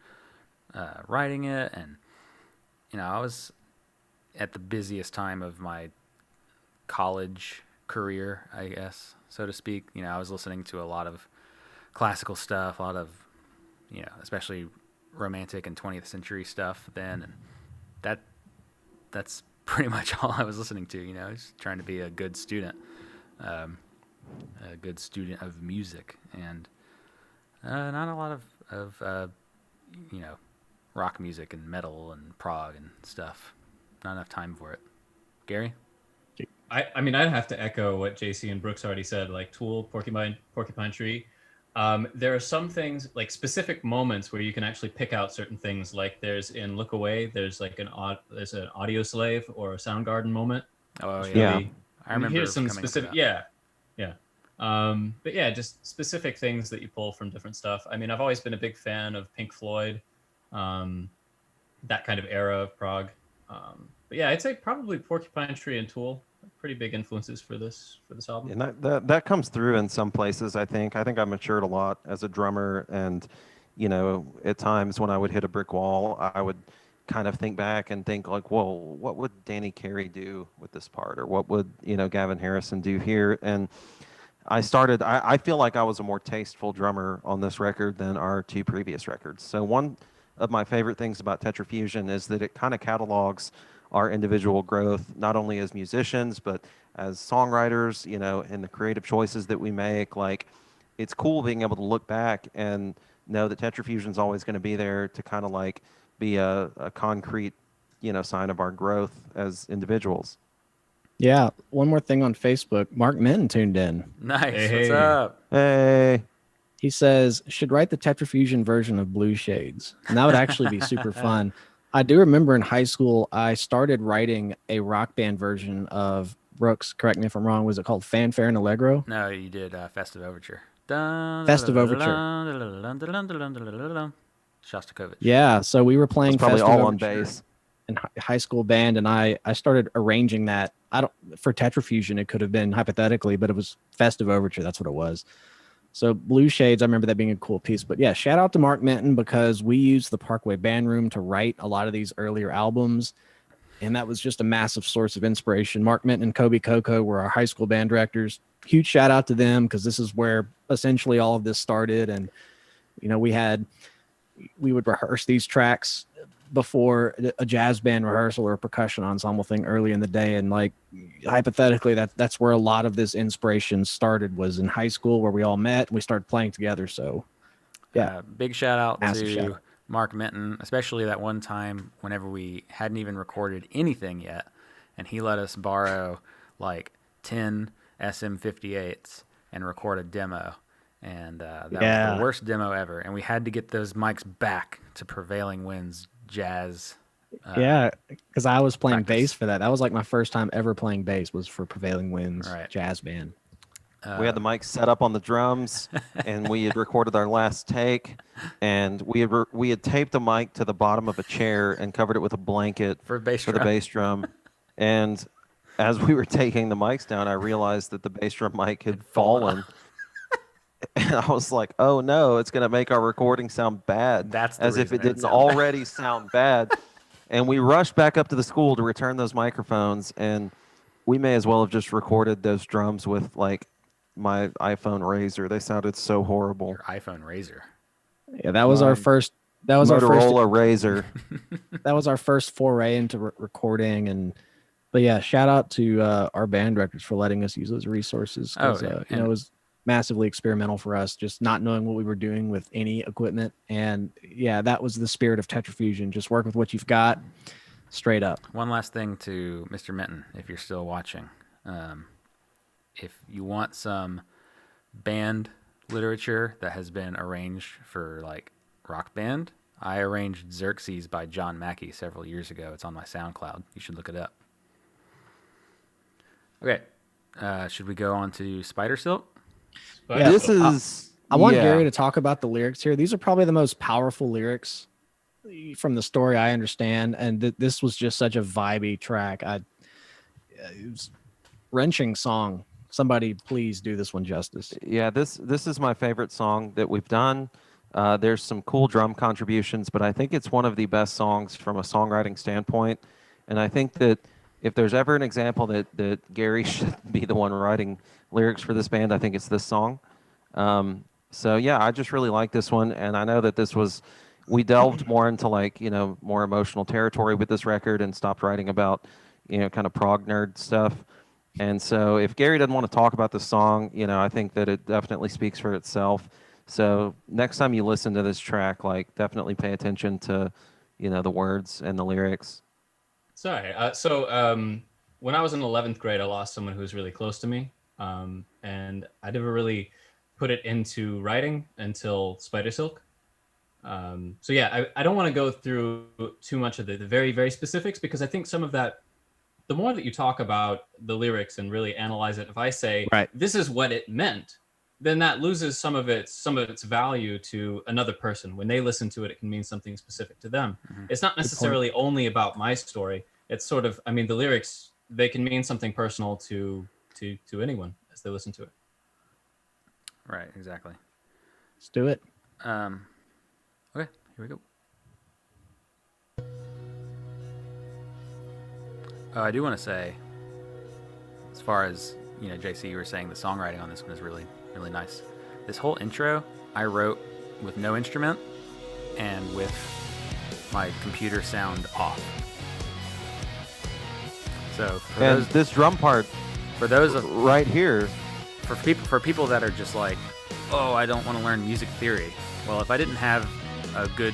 A: writing it. And, you know, I was at the busiest time of my college career, I guess, so to speak. You know, I was listening to a lot of classical stuff, a lot of, you know, especially romantic and 20th century stuff then, and that's pretty much all I was listening to. You know, just trying to be a good student of music, and not a lot of you know, rock music and metal and prog and stuff. Not enough time for it. Gary?
D: I mean, I'd have to echo what JC and Brooks already said, like Tool, Porcupine Tree. There are some things, like specific moments where you can actually pick out certain things. Like there's in Look Away, there's like there's an Audio Slave or a Soundgarden moment.
A: Oh
D: It's
A: yeah,
D: really-
A: I remember.
D: Here's some
A: coming up with
D: specific,
A: that.
D: yeah. But yeah, just specific things that you pull from different stuff. I mean, I've always been a big fan of Pink Floyd, that kind of era of prog. But yeah, I'd say probably Porcupine Tree and Tool, pretty big influences for this album.
C: And that comes through in some places. I think I matured a lot as a drummer, and you know, at times when I would hit a brick wall, I would kind of think back and think like, whoa, what would Danny Carey do with this part, or what would, you know, Gavin Harrison do here? And I feel like I was a more tasteful drummer on this record than our two previous records. So one of my favorite things about Tetrafusion is that it kind of catalogs our individual growth, not only as musicians, but as songwriters, you know, and the creative choices that we make. Like, it's cool being able to look back and know that Tetrafusion is always going to be there to kind of like be a concrete, you know, sign of our growth as individuals.
B: Yeah. One more thing on Facebook. Mark Minton tuned in.
A: Nice.
D: Hey.
A: What's up?
C: Hey,
B: He says, should write the Tetrafusion version of Blue Shades. And that would actually be super fun. I do remember in high school, I started writing a rock band version of Brooks. Correct me if I'm wrong. Was it called Fanfare and Allegro?
A: No, you did Festive Overture.
B: Festive Overture.
A: Shostakovich.
B: Yeah. So we were playing
C: it's probably
B: Festive
C: all on
B: Overture
C: bass.
B: in high school band, and I started arranging that. For Tetrafusion, it could have been hypothetically, but it was Festive Overture. That's what it was. So Blue Shades, I remember that being a cool piece. But yeah, shout out to Mark Minton, because we used the Parkway Band Room to write a lot of these earlier albums. And that was just a massive source of inspiration. Mark Minton and Kobe Coco were our high school band directors. Huge shout out to them, because this is where essentially all of this started. And, you know, we would rehearse these tracks before a jazz band rehearsal or a percussion ensemble thing early in the day. And like, hypothetically, that's where a lot of this inspiration started, was in high school, where we all met and we started playing together. So yeah,
A: Big shout out
B: Massive
A: to
B: shout out.
A: Mark Minton, especially that one time whenever we hadn't even recorded anything yet, and he let us borrow like 10 SM58s and record a demo. And that was the worst demo ever. And we had to get those mics back to Prevailing Winds Jazz.
B: yeah, because I was playing
A: practice.
B: bass for that. That was like my first time ever playing bass, was for Prevailing Winds
A: Right.
B: Jazz Band.
C: We had the mic set up on the drums, and we had recorded our last take, and we had taped the mic to the bottom of a chair and covered it with a blanket
A: For bass
C: for the
A: drum.
C: bass drum. And as we were taking the mics down, I realized that the bass drum mic had fallen. And I was like, oh no, it's going to make our recording sound bad.
A: That's the
C: as if
A: reason
C: it
A: it
C: didn't
A: sounded
C: already sound bad. And we rushed back up to the school to return those microphones. And We may as well have just recorded those drums with like my iPhone Razor. They sounded so horrible.
A: Your iPhone Razor.
B: Yeah, that was our
C: My
B: first. That was our first.
C: Motorola Razor.
B: That was our first foray into recording, and but yeah, shout out to our band directors for letting us use those resources. 'Cause,
A: Oh, yeah,
B: you know, it was massively experimental for us, just not knowing what we were doing with any equipment. And yeah, that was the spirit of Tetrafusion. Just work with what you've got, straight up.
A: One last thing to Mr. Minton, if you're still watching. If you want some band literature that has been arranged for like Rock Band, I arranged Xerxes by John Mackey several years ago. It's on my SoundCloud. You should look it up. Okay. Should we go on to Spider Silk?
D: But
B: Yeah.
C: This is.
B: I want
C: yeah.
B: Gary to talk about the lyrics here. These are probably the most powerful lyrics from the story I understand, and this was just such a vibey track. It was wrenching song. Somebody please do this one justice.
C: Yeah, this is my favorite song that we've done. There's some cool drum contributions, but I think it's one of the best songs from a songwriting standpoint. And I think that if there's ever an example that Gary should be the one writing lyrics for this band, I think it's this song. So yeah, I just really like this one, and I know that we delved more into like, you know, more emotional territory with this record and stopped writing about, you know, kind of prog nerd stuff. And so if Gary doesn't want to talk about the song, you know, I think that it definitely speaks for itself. So next time you listen to this track, like definitely pay attention to, you know, the words and the lyrics.
D: Sorry. When I was in 11th grade, I lost someone who was really close to me. And I never really put it into writing until Spider Silk. So yeah, I don't want to go through too much of the very, very specifics, because I think some of that, the more that you talk about the lyrics and really analyze it, if I say,
B: Right.
D: this is what it meant, then that loses some of its value to another person. When they listen to it, it can mean something specific to them.
A: Mhm.
D: It's not necessarily only about my story. It's sort of, I mean, the lyrics, they can mean something personal to anyone as they listen to it.
A: Right, exactly.
B: Let's do it.
A: Okay, here we go. Oh, I do want to say, as far as, you know, JC, you were saying the songwriting on this one is really, really nice. This whole intro I wrote with no instrument and with my computer sound off. So
C: And this drum part
A: for those of
C: right here,
A: for people that are just like, oh, I don't want to learn music theory. Well, if I didn't have a good,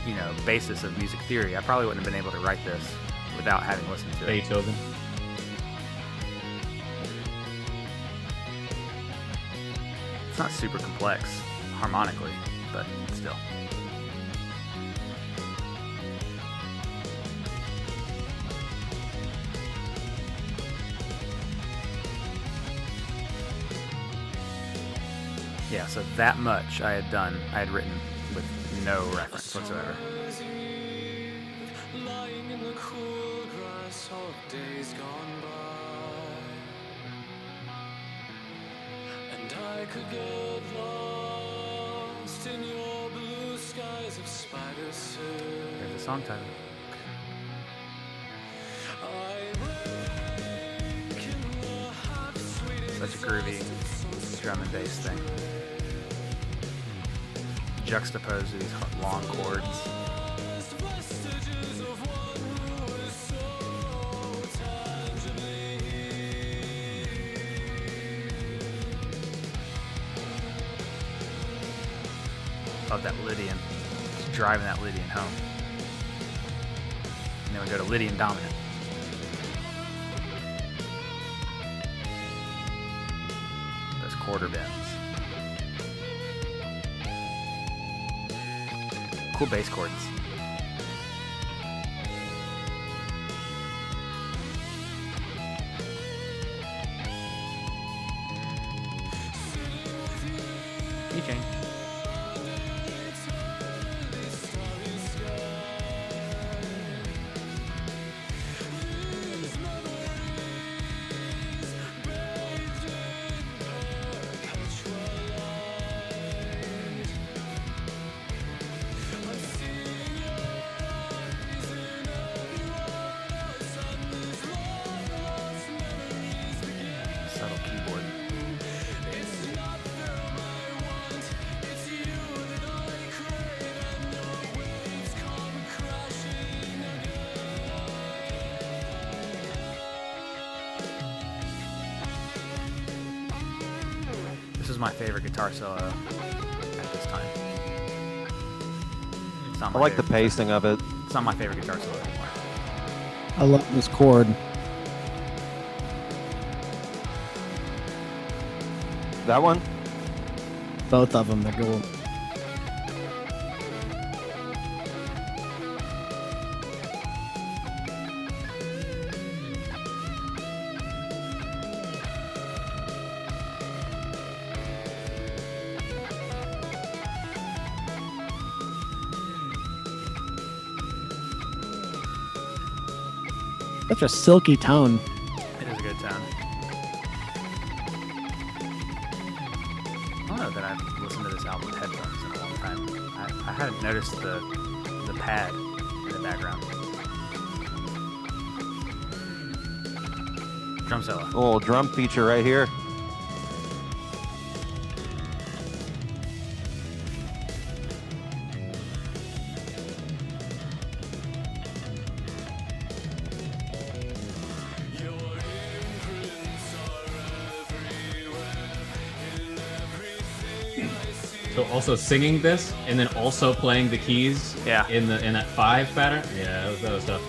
A: you know, basis of music theory, I probably wouldn't have been able to write this without having listened to it.
D: Beethoven.
A: It's not super complex harmonically, but still. Yeah, so that much I had written with no reference whatsoever.
E: Lying in the cool grass of days gone by, and I could get lost in your blue skies of Spider Silk.
A: There's the song title. Such a groovy drum and bass thing. Juxtapose these long chords. Love that Lydian. Just driving that Lydian home. And then we go to Lydian dominant. Those quarter bends. Cool bass chords. Keychain. is my favorite guitar solo at this time. It's not
C: I
A: my
C: like the
A: favorite-
C: pacing of it.
A: It's not my favorite guitar solo anymore.
B: I love this chord.
C: That one?
B: Both of them, they're cool. Such a silky tone.
A: It is a good tone. I don't know that I've listened to this album with headphones in a long time. I hadn't noticed the pad in the background. Drum solo.
C: A little drum feature right here.
D: So also singing this and then also playing the keys
A: Yeah.
D: in that 5 pattern. Yeah, that was tough.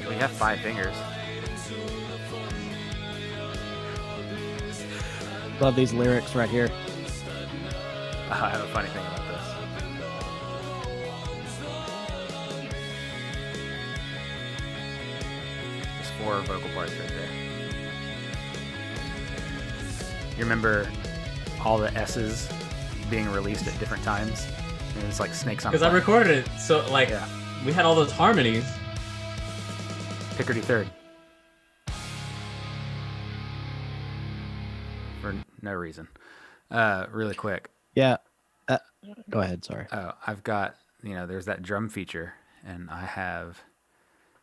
A: We have 5 fingers.
B: Love these lyrics right here.
A: I have a funny thing about this. There's 4 vocal parts right there. You remember all the S's being released at different times? And it's like snakes on a
D: Because I
A: plane.
D: recorded it, so like
A: Yeah.
D: we had all those harmonies.
A: Picardy third. For no reason. Really quick.
B: Yeah. Go ahead, sorry.
A: Oh, I've got, there's that drum feature, and I have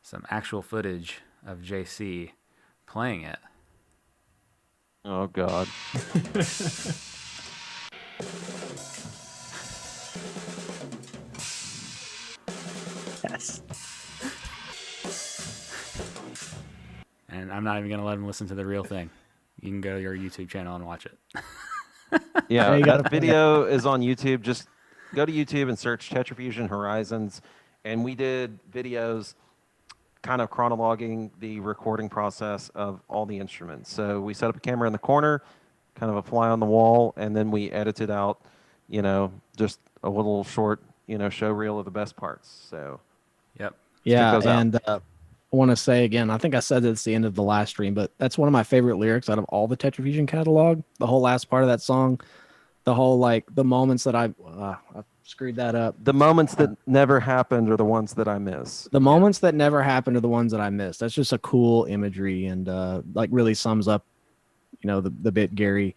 A: some actual footage of JC playing it.
C: Oh, God.
B: Yes.
A: And I'm not even going to let him listen to the real thing. You can go to your YouTube channel and watch it.
C: Yeah,
B: Yeah, you gotta
C: that video is on YouTube. Just go to YouTube and search Tetrafusion Horizons. And we did videos kind of chronologing the recording process of all the instruments. So we set up a camera in the corner, kind of a fly on the wall, and then we edited out, just a little short, show reel of the best parts. So
A: Yep.
B: Yeah,
C: those out.
B: and I want to say again, I think I said this at the end of the last stream, but that's one of my favorite lyrics out of all the Tetrafusion catalog. The whole last part of that song, the whole the moments that I screwed that up.
C: the moments that never happened are the ones that I miss.
B: The moments that never happened are the ones that I missed. That's just a cool imagery and really sums up, the bit Gary,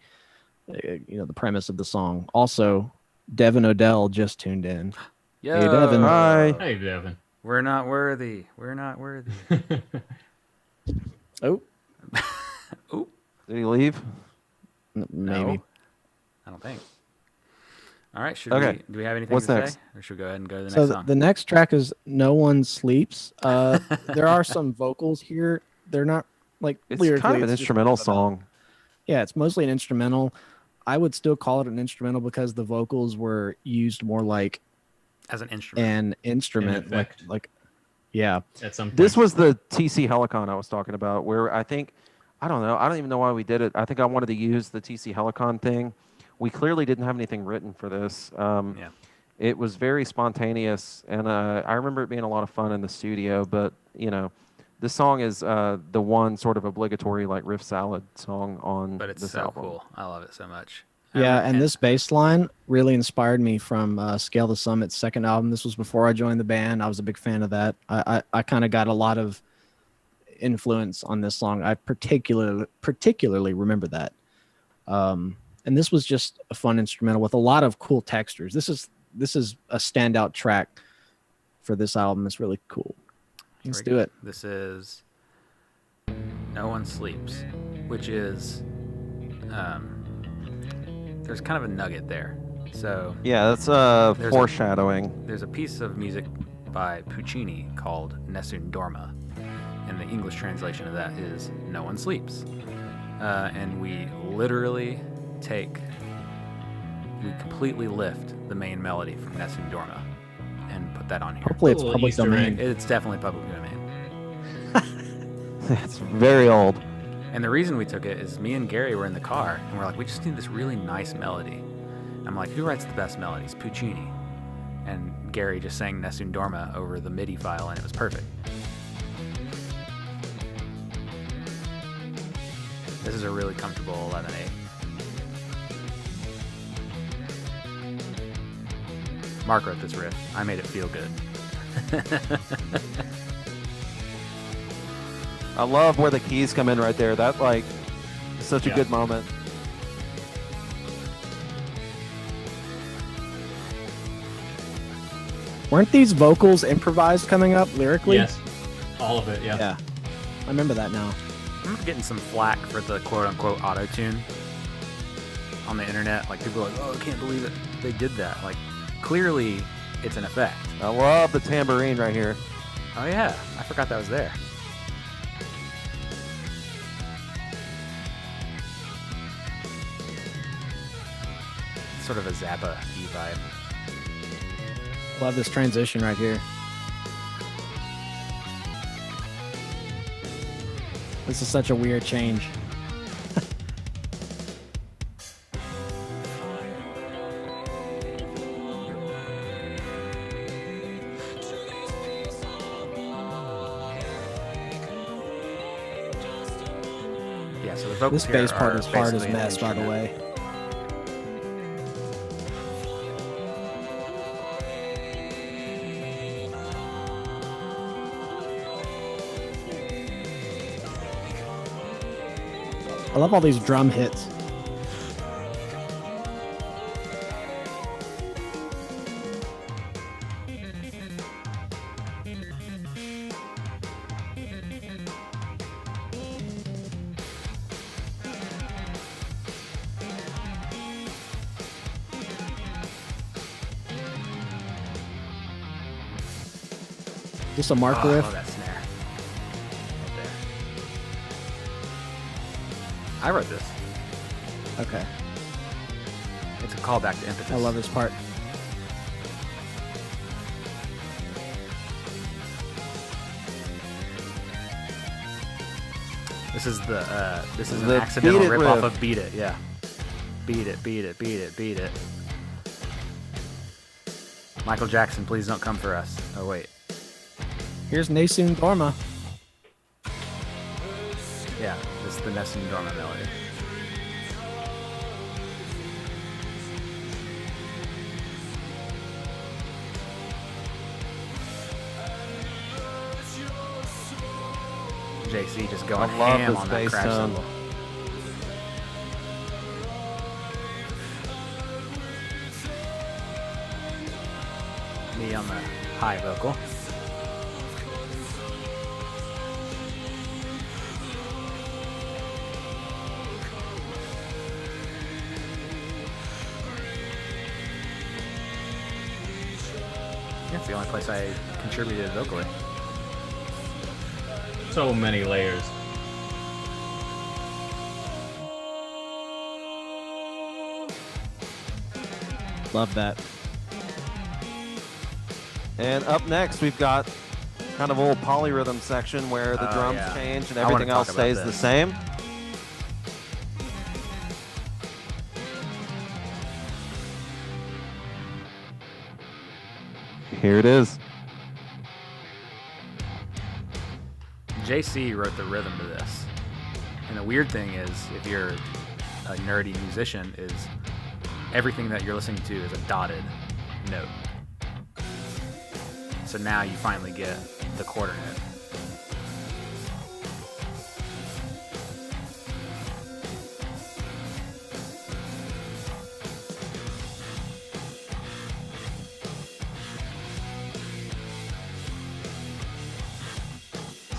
B: the premise of the song. Also, Devin Odell just tuned in.
A: Yo,
B: Hey, Devin.
C: Hi.
D: Hey, Devin.
A: We're not worthy. We're not worthy.
B: Oh,
A: Ooh.
C: Did he leave?
B: maybe.
A: No, I don't think. All right.
C: Okay.
A: Do we have anything
C: What's
A: to
C: next?
A: say? Or should we go ahead and go to the
B: So
A: next song?
B: the next track is "No One Sleeps." There are some vocals here. They're not
C: It's
B: lyrically,
C: kind of an
B: it's just
C: instrumental
B: about-
C: song.
B: Yeah, it's mostly an instrumental. I would still call it an instrumental because the vocals were used more like
A: As an instrument.
B: an instrument,
D: effect.
B: yeah.
D: At some point.
C: This was the TC Helicon I was talking about, where I don't know, I don't even know why we did it. I think I wanted to use the TC Helicon thing. We clearly didn't have anything written for this.
A: Yeah.
C: It was very spontaneous, and I remember it being a lot of fun in the studio, but, this song is the one sort of obligatory riff salad song on
A: But it's
C: this
A: so
C: album.
A: cool. I love it so much.
B: Yeah, and this bass line really inspired me from Scale the Summit's second album. This was before I joined the band. I was a big fan of that. I kind of got a lot of influence on this song. I particularly remember that. And this was just a fun instrumental with a lot of cool textures. This is a standout track for this album. It's really cool. Let's
A: Very
B: do
A: good.
B: it.
A: This is No One Sleeps, which is there's kind of a nugget there. So
C: Yeah, that's
A: a-
C: foreshadowing.
A: there's a piece of music by Puccini called Nessun Dorma, and the English translation of that is No One Sleeps. and we literally we completely lift the main melody from Nessun Dorma and put that on here.
B: Hopefully it's
D: Cool
B: public
D: Easter
B: domain.
D: egg.
A: It's definitely public domain.
C: It's very old.
A: And the reason we took it is me and Gary were in the car, and we're like, we just need this really nice melody. I'm like, who writes the best melodies? Puccini. And Gary just sang Nessun Dorma over the MIDI file, and it was perfect. This is a really comfortable 11/8. Mark wrote this riff. I made it feel good.
C: I love where the keys come in right there. That like such a
D: Yeah.
C: good moment.
B: Weren't these vocals improvised coming up lyrically?
D: Yes, all of it. Yeah.
B: Yeah. I remember that now.
A: I'm getting some flack for the quote-unquote auto-tune on the internet. Like, people are like, oh, I can't believe it. They did that. Like, clearly, it's an effect.
C: I love the tambourine right here.
A: Oh, yeah. I forgot that was there. Sort of a Zappa-y vibe.
B: Love this transition right here. This is such a weird change.
A: Yeah, so the vocals
B: This
A: here
B: bass part
A: are
B: is hard as
A: basically an
B: mess, by the
A: instrument.
B: way. I love all these drum hits. Just a Mark
A: Oh, I
B: riff.
A: love that snare. Right there. I wrote this.
B: Okay.
A: It's a callback to Impetus.
B: I love this part.
A: This is an
C: The
A: accidental
C: Beat It
A: rip-off
C: riff.
A: of Beat It, yeah. Beat it, beat it, beat it, beat it. Michael Jackson, please don't come for us. Oh, wait.
B: Here's Nessun Dorma.
A: Yeah, this is the Nessun Dorma melody. JC just going
C: I love
A: ham
C: this
A: on that
C: bass
A: crash
C: tone.
A: cymbal. Me on the high vocal. That's the only place I contributed vocally.
D: So many layers.
B: Love that.
C: And up next, we've got kind of a little polyrhythm section where the
A: Oh,
C: drums
A: yeah.
C: change and
A: I wanna
C: everything else
A: talk about
C: stays the
A: this.
C: same. Here it is.
A: JC wrote the rhythm to this. And the weird thing is, if you're a nerdy musician, is everything that you're listening to is a dotted note. So now you finally get the quarter note.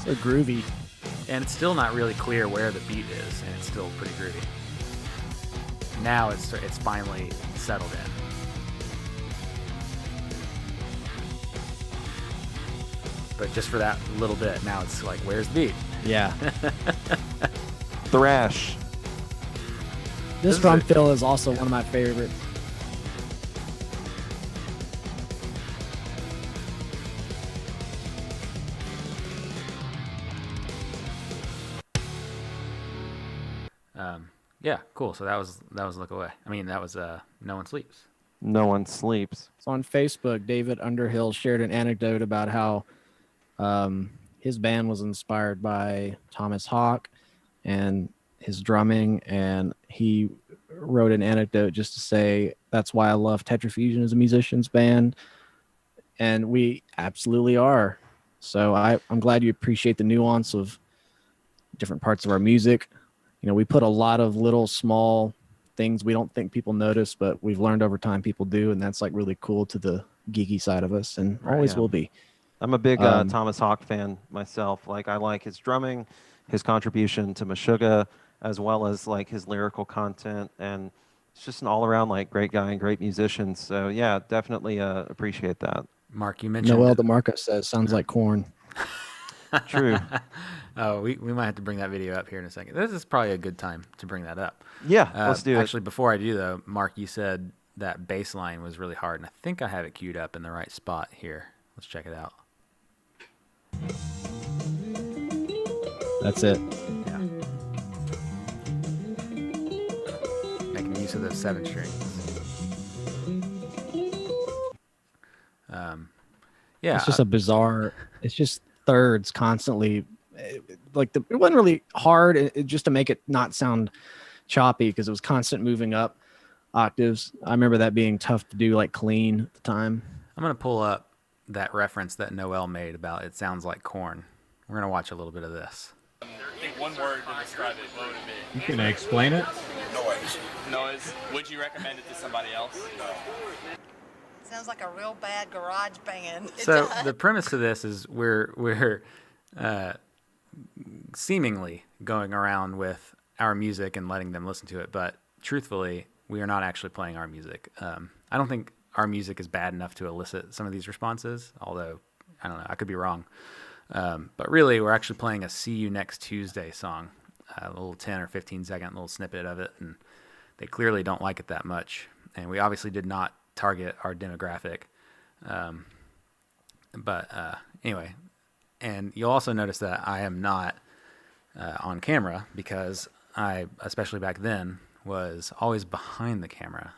B: So groovy.
A: And it's still not really clear where the beat is, and it's still pretty groovy. Now it's finally settled in. But just for that little bit, now it's like, where's the beat?
B: Yeah.
C: Thrash.
B: This
C: is
B: drum
C: it.
B: fill is also one of my favorites.
A: Yeah, cool. So that was Look Away. I mean, that was No One Sleeps.
C: No One Sleeps.
B: So on Facebook, David Underhill shared an anecdote about how his band was inspired by Thomas Hawk and his drumming, and he wrote an anecdote just to say that's why I love Tetrafusion as a musician's band, and we absolutely are. So I'm glad you appreciate the nuance of different parts of our music. You know, we put a lot of little small things we don't think people notice, but we've learned over time people do, and that's like really cool to the geeky side of us, and always
C: yeah.
B: will be.
C: I'm a big Thomas Hawk fan myself. Like, I like his drumming, his contribution to Meshuggah, as well as like his lyrical content, and it's just an all-around like great guy and great musician. So yeah, definitely appreciate that.
A: Mark, you mentioned
B: Noel DeMarco says sounds like corn.
C: True.
A: Oh, we might have to bring that video up here in a second. This is probably a good time to bring that up.
C: Yeah, let's do it.
A: Actually, before I do though, Mark, you said that bass line was really hard, and I think I have it queued up in the right spot here. Let's check it out.
B: That's it.
A: Yeah. Making use of those 7 strings. Yeah.
B: It's just a bizarre. It's just thirds constantly. Like it wasn't really hard just to make it not sound choppy because it was constant moving up octaves. I remember that being tough to do like clean at the time.
A: I'm gonna pull up that reference that Noel made about it sounds like corn. We're gonna watch a little bit of this.
F: I think one word to describe it, what would it be?
D: Can I explain it?
G: Noise.
F: Noise. Would you recommend it to somebody else?
H: Sounds like a real bad garage band.
A: So the premise to this is we're seemingly going around with our music and letting them listen to it, but truthfully, we are not actually playing our music. I don't think our music is bad enough to elicit some of these responses, although I don't know, I could be wrong. But really, we're actually playing a "See You Next Tuesday" song, a little 10 or 15 second little snippet of it, and they clearly don't like it that much. And we obviously did not target our demographic. Anyway, and you'll also notice that I am not on camera because I, especially back then, was always behind the camera.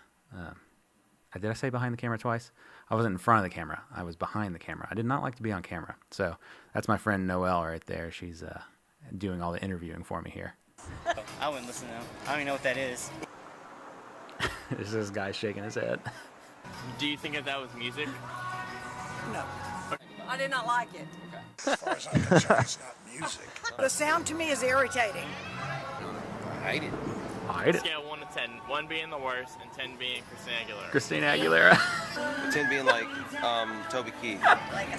A: Did I say behind the camera twice? I wasn't in front of the camera. I was behind the camera. I did not like to be on camera. So that's my friend Noelle right there. She's doing all the interviewing for me here.
I: I wouldn't listen to them. I don't even know what that is.
A: There's this guy shaking his head.
F: Do you think that was music?
H: No. I did not like it.
G: As far as I'm concerned, it's not music.
H: The sound to me is irritating.
G: I hate it.
A: Hide it.
F: Scale 1 to 10. 1 being the worst and 10 being
A: Christina
F: Christina Aguilera.
A: Aguilera.
J: 10 being like Toby Keith.
H: Like a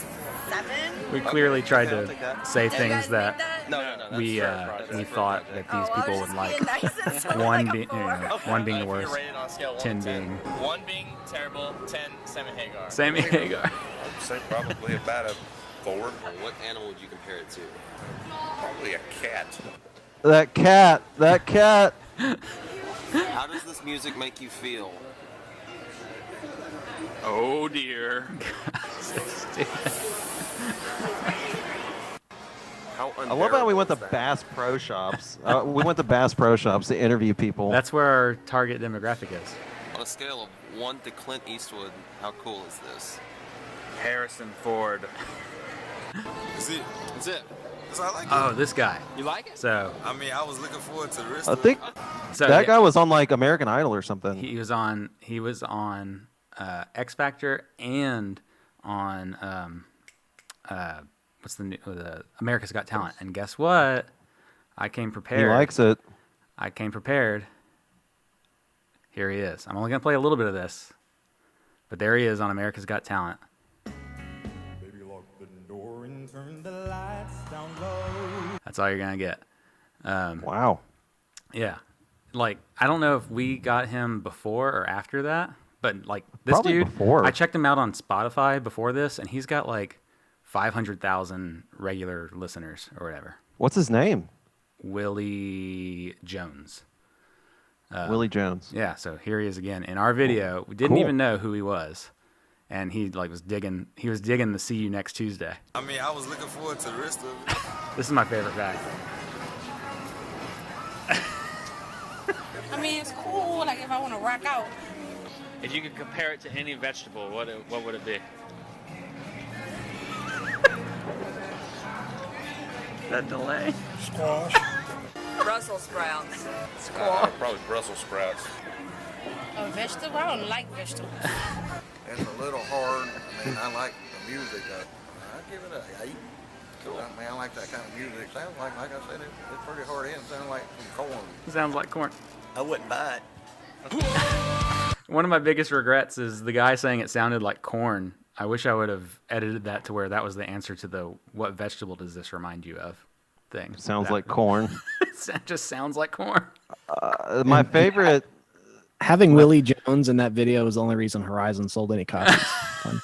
H: 7?
A: We clearly tried
J: Okay, I'll
A: to
J: take that.
A: say
H: You
A: things
H: guys
A: that
H: need that?
J: No, that's
A: we
J: for a project.
A: we
J: That's for a
A: thought
J: project.
A: that these
H: Oh, I
A: people
H: was
A: would
H: just
A: like.
H: being nice and
A: One
H: like a
A: being
H: 4.
A: one being the
F: If you're
A: worst,
F: rated on a scale of 1
A: 10
F: to 10.
A: being
F: 1 being terrible, 10 Sammy Hagar.
A: Sammy Hagar.
G: I'd say probably about a 4.
J: What animal would you compare it to?
G: Probably a cat.
C: That cat.
J: How does this music make you feel?
F: Oh dear.
C: I love how we went to Bass Pro Shops. We went to Bass Pro Shops to interview people.
A: That's where our target demographic is.
J: On a scale of 1 to Clint Eastwood, how cool is this?
F: Harrison Ford.
K: That's it. That's it. I like it.
A: Oh, this guy.
F: You like it?
A: So
K: I mean, I was looking forward to the rest
C: I
K: of
C: think
A: so
C: that
A: yeah,
C: guy was on like American Idol or something.
A: he was on X Factor and on what's the America's Got Talent. And guess what? I came prepared.
C: He likes it.
A: I came prepared. Here he is. I'm only going to play a little bit of this. But there he is on America's Got Talent.
E: Baby, lock the door and turn the lights down low.
A: That's all you're going to get.
C: Wow.
A: Yeah. Like, I don't know if we got him before or after that, but like this
C: Probably
A: dude,
C: before.
A: I checked him out on Spotify before this, and he's got like 500,000 regular listeners or whatever.
C: What's his name?
A: Willie Jones.
C: Willie Jones.
A: Yeah, so here he is again in our video. We didn't
C: Cool.
A: even know who he was, and he like was digging. He was digging the "See You Next Tuesday."
K: I mean, I was looking forward to the rest of it.
A: This is my favorite guy.
H: I mean, it's cool, like if I want to rock out.
F: If you could compare it to any vegetable, what would it be?
A: That delay.
G: Squash.
H: Brussels sprouts.
G: Probably Brussels sprouts.
H: A vegetable? I don't like vegetables.
G: It's a little hard. I mean, I like the music. I give it a 8. Cool. I mean, I like that kind of music. Sounds like I said, it's pretty hard in. Sounds like some corn.
A: Sounds like corn.
I: I wouldn't buy it.
A: One of my biggest regrets is the guy saying it sounded like corn. I wish I would have edited that to where that was the answer to the "what vegetable does this remind you of" thing.
C: Sounds
A: That-
C: like corn.
A: It just sounds like corn.
C: My favorite.
B: Having Willie Jones in that video was the only reason Horizon sold any copies. Fun.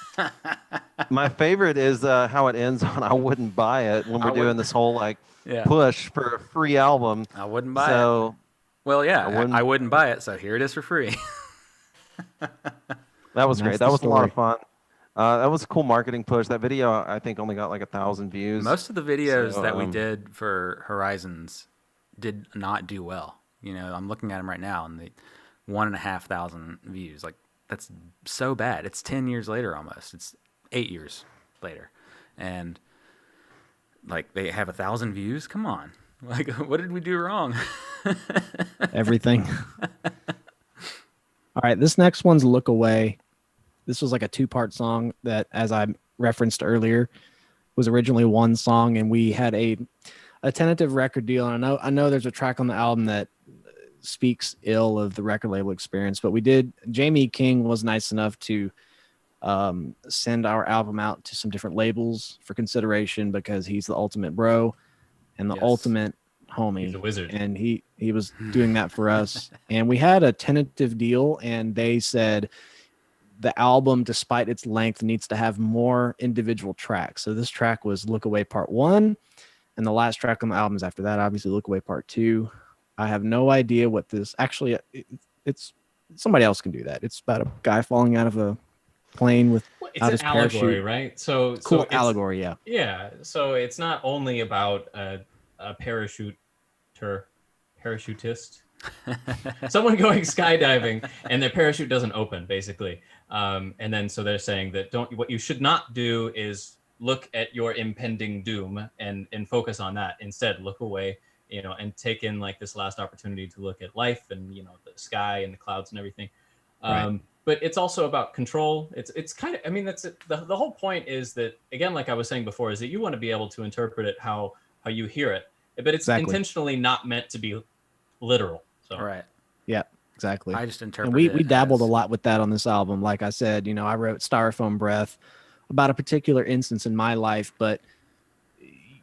C: My favorite is how it ends on "I wouldn't buy it" when we're doing this whole like
A: Yeah.
C: push for a free album.
A: I wouldn't buy it.
C: So
A: Well, yeah,
C: I
A: I wouldn't
C: wouldn't-
A: buy it, so here it is for free.
C: that was
B: And
C: great.
B: that's
C: That
B: the
C: was a lot of
B: story.
C: fun. That was a cool marketing push. That video I think only got like 1,000 views.
A: Most of the videos
C: So,
A: that we did for Horizons did not do well. You know, I'm looking at them right now, and they 1,500 views. Like, that's so bad. It's 10 years later almost. It's 8 years later, and like they have 1,000 views. Come on, like what did we do wrong?
B: Everything. All right, this next one's "Look Away." This was like a 2-part song that, as I referenced earlier, was originally one song, and we had a tentative record deal. And I know there's a track on the album that speaks ill of the record label experience, but we did. Jamie King was nice enough to send our album out to some different labels for consideration because he's the ultimate bro and the
A: Yes.
B: ultimate homie.
D: He's a wizard.
B: And he was doing that for us. And we had a tentative deal, and they said the album, despite its length, needs to have more individual tracks. So this track was "Look Away Part 1, and the last track on the album is after that, obviously "Look Away Part 2. I have no idea what this actually. It's somebody else can do that. It's about a guy falling out of a plane with
D: Well, it's
B: out
D: an
B: his
D: allegory,
B: parachute.
D: right? So
B: Cool
D: it's,
B: allegory, yeah.
D: Yeah, so it's not only about a parachutist, someone going skydiving and their parachute doesn't open, basically. And then so they're saying that what you should not do is look at your impending doom and focus on that. Instead, look away, and take in like this last opportunity to look at life and the sky and the clouds and everything.
B: Right.
D: But it's also about control. It's kind of, I mean, that's it. The whole point is that, again, like I was saying before, is that you want to be able to interpret it how you hear it, but it's
B: Exactly.
D: intentionally not meant to be literal. So
A: Right.
B: Yeah, exactly.
A: I just
B: And
A: interpret
B: we
A: it
B: dabbled
A: as-
B: a lot with that on this album. Like I said, I wrote Styrofoam Breath about a particular instance in my life, but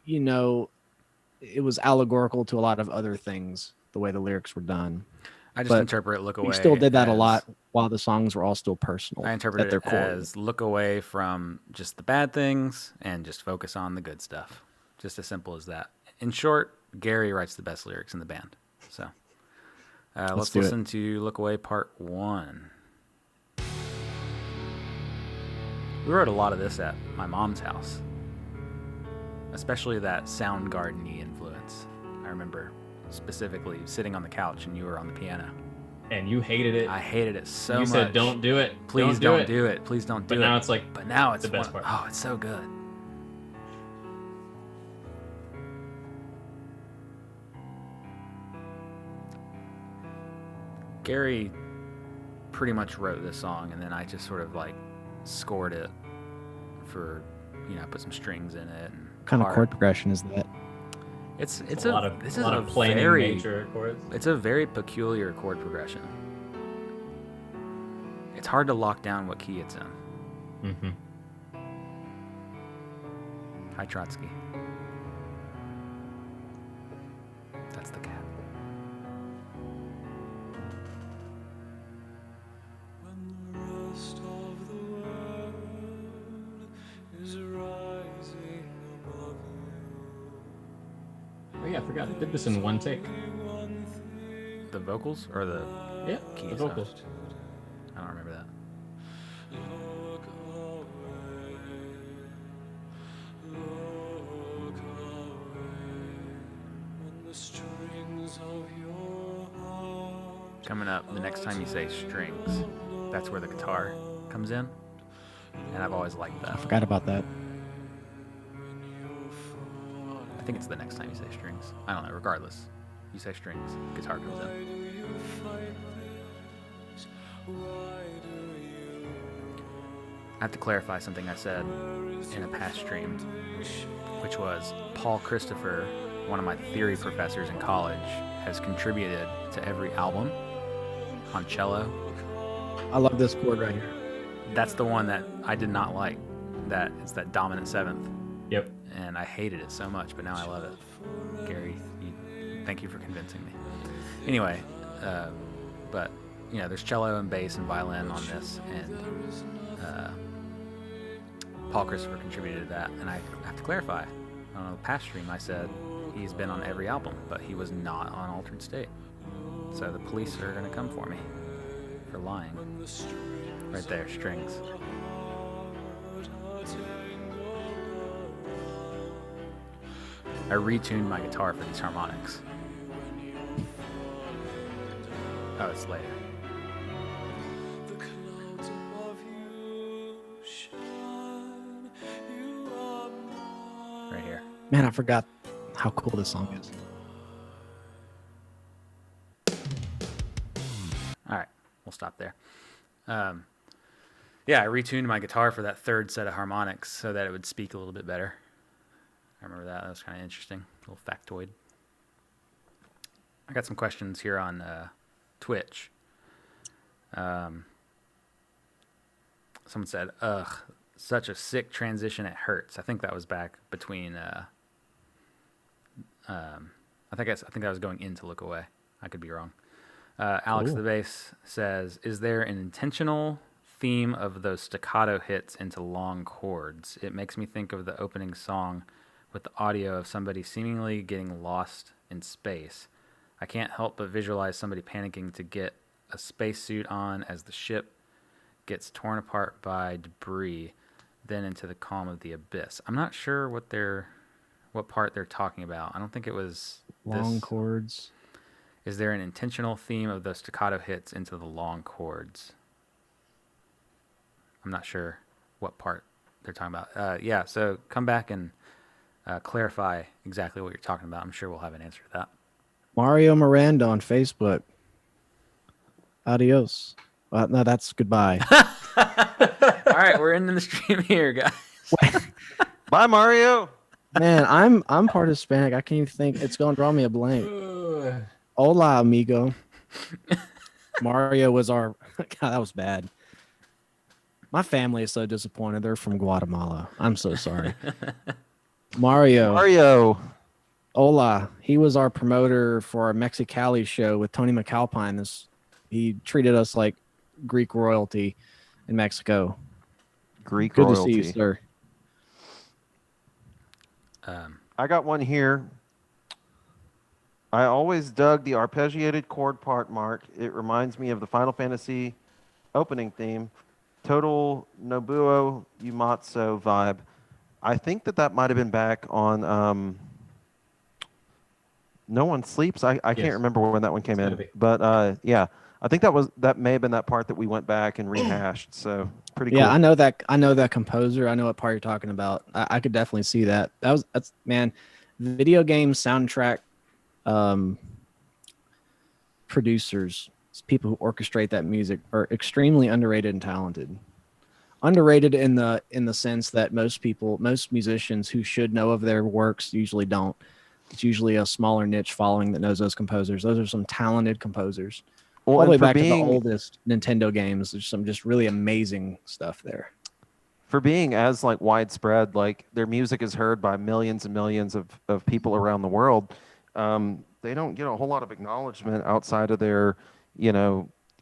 B: it was allegorical to a lot of other things, the way the lyrics were done.
A: I just
B: but
A: interpret "Look Away."
B: We still did that a
A: as-
B: lot while the songs were all still personal.
A: I interpret
B: at their
A: it
B: core.
A: as look away from just the bad things and just focus on the good stuff. Just as simple as that. In short, Gary writes the best lyrics in the band. So let's
B: do it.
A: listen to "Look Away" Part 1. We wrote a lot of this at my mom's house, especially that Soundgarden-y influence. I remember specifically sitting on the couch and you were on the piano.
D: and you hated it.
A: I hated it so much.
D: You said, "Don't do it.
A: Please don't do it. Please don't do
D: But
A: it."
D: now it's like,
A: But now it's
D: the best
A: one-
D: part.
A: Oh, it's so good. Gary pretty much wrote this song, and then I just sort of like scored it for, put some strings in it. And
B: What kind of
A: harp.
B: chord progression is that?
A: It's
D: a lot of
A: this
D: a
A: is
D: lot
A: a
D: of planing
A: very
D: major chords.
A: It's a very peculiar chord progression. It's hard to lock down what key it's in.
D: Mm-hmm.
A: Hi, Trotsky. That's the cat.
E: When the rest of the world is rising above you.
D: Oh yeah, I forgot. I did this in one take.
A: the vocals or the keys?
D: the vocals.
A: I don't remember that. Coming up, the next time you say strings, that's where the guitar comes in, and I've always liked
B: I
A: that.
B: forgot about that.
A: I think it's the next time you say strings. I don't know. Regardless, you say strings, guitar comes in. I have to clarify something I said in a past stream, which was Paul Christopher, one of my theory professors in college, has contributed to every album on cello.
B: I love this chord right here.
A: That's the one that I did not like. That it's that dominant seventh.
D: Yep.
A: And I hated it so much, but now I love it. Gary, thank you for convincing me. Anyway, but you know, there's cello and bass and violin on this, and Paul Christopher contributed to that. And I have to clarify. On the past stream, I said he's been on every album, but he was not on Altered State. So the police are gonna come for me for lying. Right there, strings. I retuned my guitar for these harmonics. Oh, it's later. Right here.
B: Man, I forgot how cool this song is.
A: All right, we'll stop there. Yeah, I retuned my guitar for that third set of harmonics so that it would speak a little bit better. I remember that. That was kind of interesting. A little factoid. I got some questions here on Twitch. Someone said, "Ugh, such a sick transition. It hurts." I think that was back between. I think I was going in to look away. I could be wrong. Alex
B: Ooh.
A: the Bass says, "Is there an intentional theme of those staccato hits into long chords? It makes me think of the opening song with the audio of somebody seemingly getting lost in space. I can't help but visualize somebody panicking to get a spacesuit on as the ship gets torn apart by debris, then into the calm of the abyss." I'm not sure what part they're talking about. I don't think it was
B: Long
A: this.
B: chords.
A: Is there an intentional theme of those staccato hits into the long chords? I'm not sure what part they're talking about. Yeah, so come back and clarify exactly what you're talking about. I'm sure we'll have an answer to that.
B: Mario Miranda on Facebook. Adios. No, that's goodbye.
A: All right, we're ending the stream here, guys.
C: Bye, Mario.
B: Man, I'm part Hispanic. I can't even think. It's going to draw me a blank. Hola, amigo. Mario was our... God, that was bad. My family is so disappointed. They're from Guatemala. I'm so sorry. Mario. Hola. He was our promoter for our Mexicali show with Tony McAlpine. He treated us like Greek royalty in Mexico.
C: Greek
B: Good
C: royalty.
B: to see you, sir.
C: I got one here. I always dug the arpeggiated chord part, Mark. It reminds me of the Final Fantasy opening theme. Total Nobuo Uematsu vibe. I think that might have been back on No One Sleeps. I can't remember when that one came in. But yeah, I think that may have been that part that we went back and rehashed. So pretty cool.
B: Yeah, I know that composer. I know what part you're talking about. I could definitely see that. That's man, video game soundtrack producers, people who orchestrate that music, are extremely underrated and talented. Underrated in the sense that most musicians who should know of their works usually don't. It's usually a smaller niche following that knows those composers. Those are some talented composers.
C: Well,
B: all the way
C: and for
B: back to the
C: being-
B: oldest Nintendo games. There's some just really amazing stuff there.
C: For being as like widespread, like their music is heard by millions and millions of people around the world. They don't get a whole lot of acknowledgement outside of their,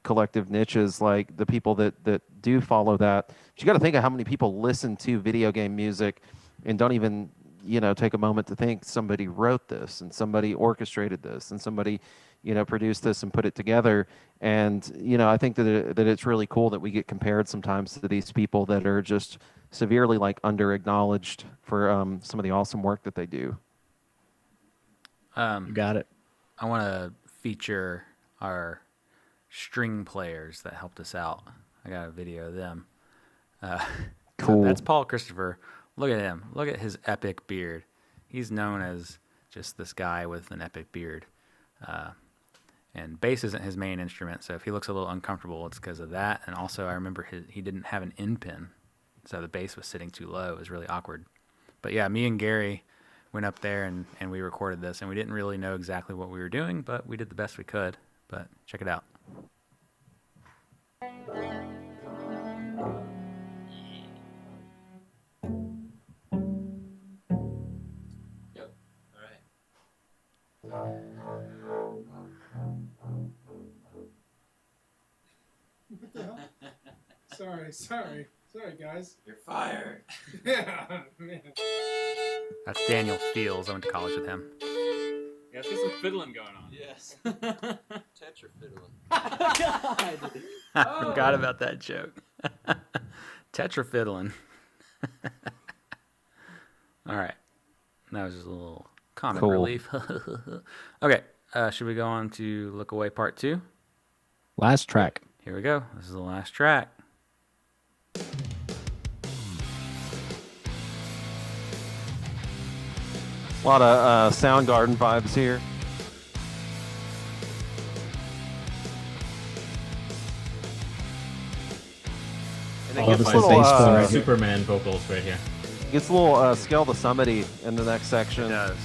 C: collective niches, like the people that do follow that. But you got to think of how many people listen to video game music and don't even take a moment to think somebody wrote this and somebody orchestrated this and somebody, produced this and put it together. And, I think that it's really cool that we get compared sometimes to these people that are just severely like under acknowledged for some of the awesome work that they do.
B: You got it.
A: I want to feature our string players that helped us out. I got a video of them.
C: Cool.
A: So that's Paul Christopher. Look at him. Look at his epic beard. He's known as just this guy with an epic beard. And bass isn't his main instrument, so if he looks a little uncomfortable, it's because of that. And also, I remember he didn't have an in pin, so the bass was sitting too low. It was really awkward. But yeah, me and Gary went up there and we recorded this, and we didn't really know exactly what we were doing, but we did the best we could. But check it out.
D: Yep. All right.
L: What the hell? Sorry, guys.
D: You're fired.
L: Yeah, man.
A: That's Daniel Fields. I went to college with him.
F: Yeah, let's get some fiddling going on.
J: Yes. Tetrafusion.
A: I forgot about that joke. Tetrafiddling. All right. That was just a little comic
C: Cool.
A: relief. Okay. Should we go on to Look Away Part 2?
B: Last track.
A: Here we go. This is the last track.
C: A lot of Soundgarden vibes here. And it
D: Followed
C: gets
D: by
C: a little,
B: bass player right here.
D: Superman vocals right here.
C: gets a little scale to somebody in the next section.
A: It does.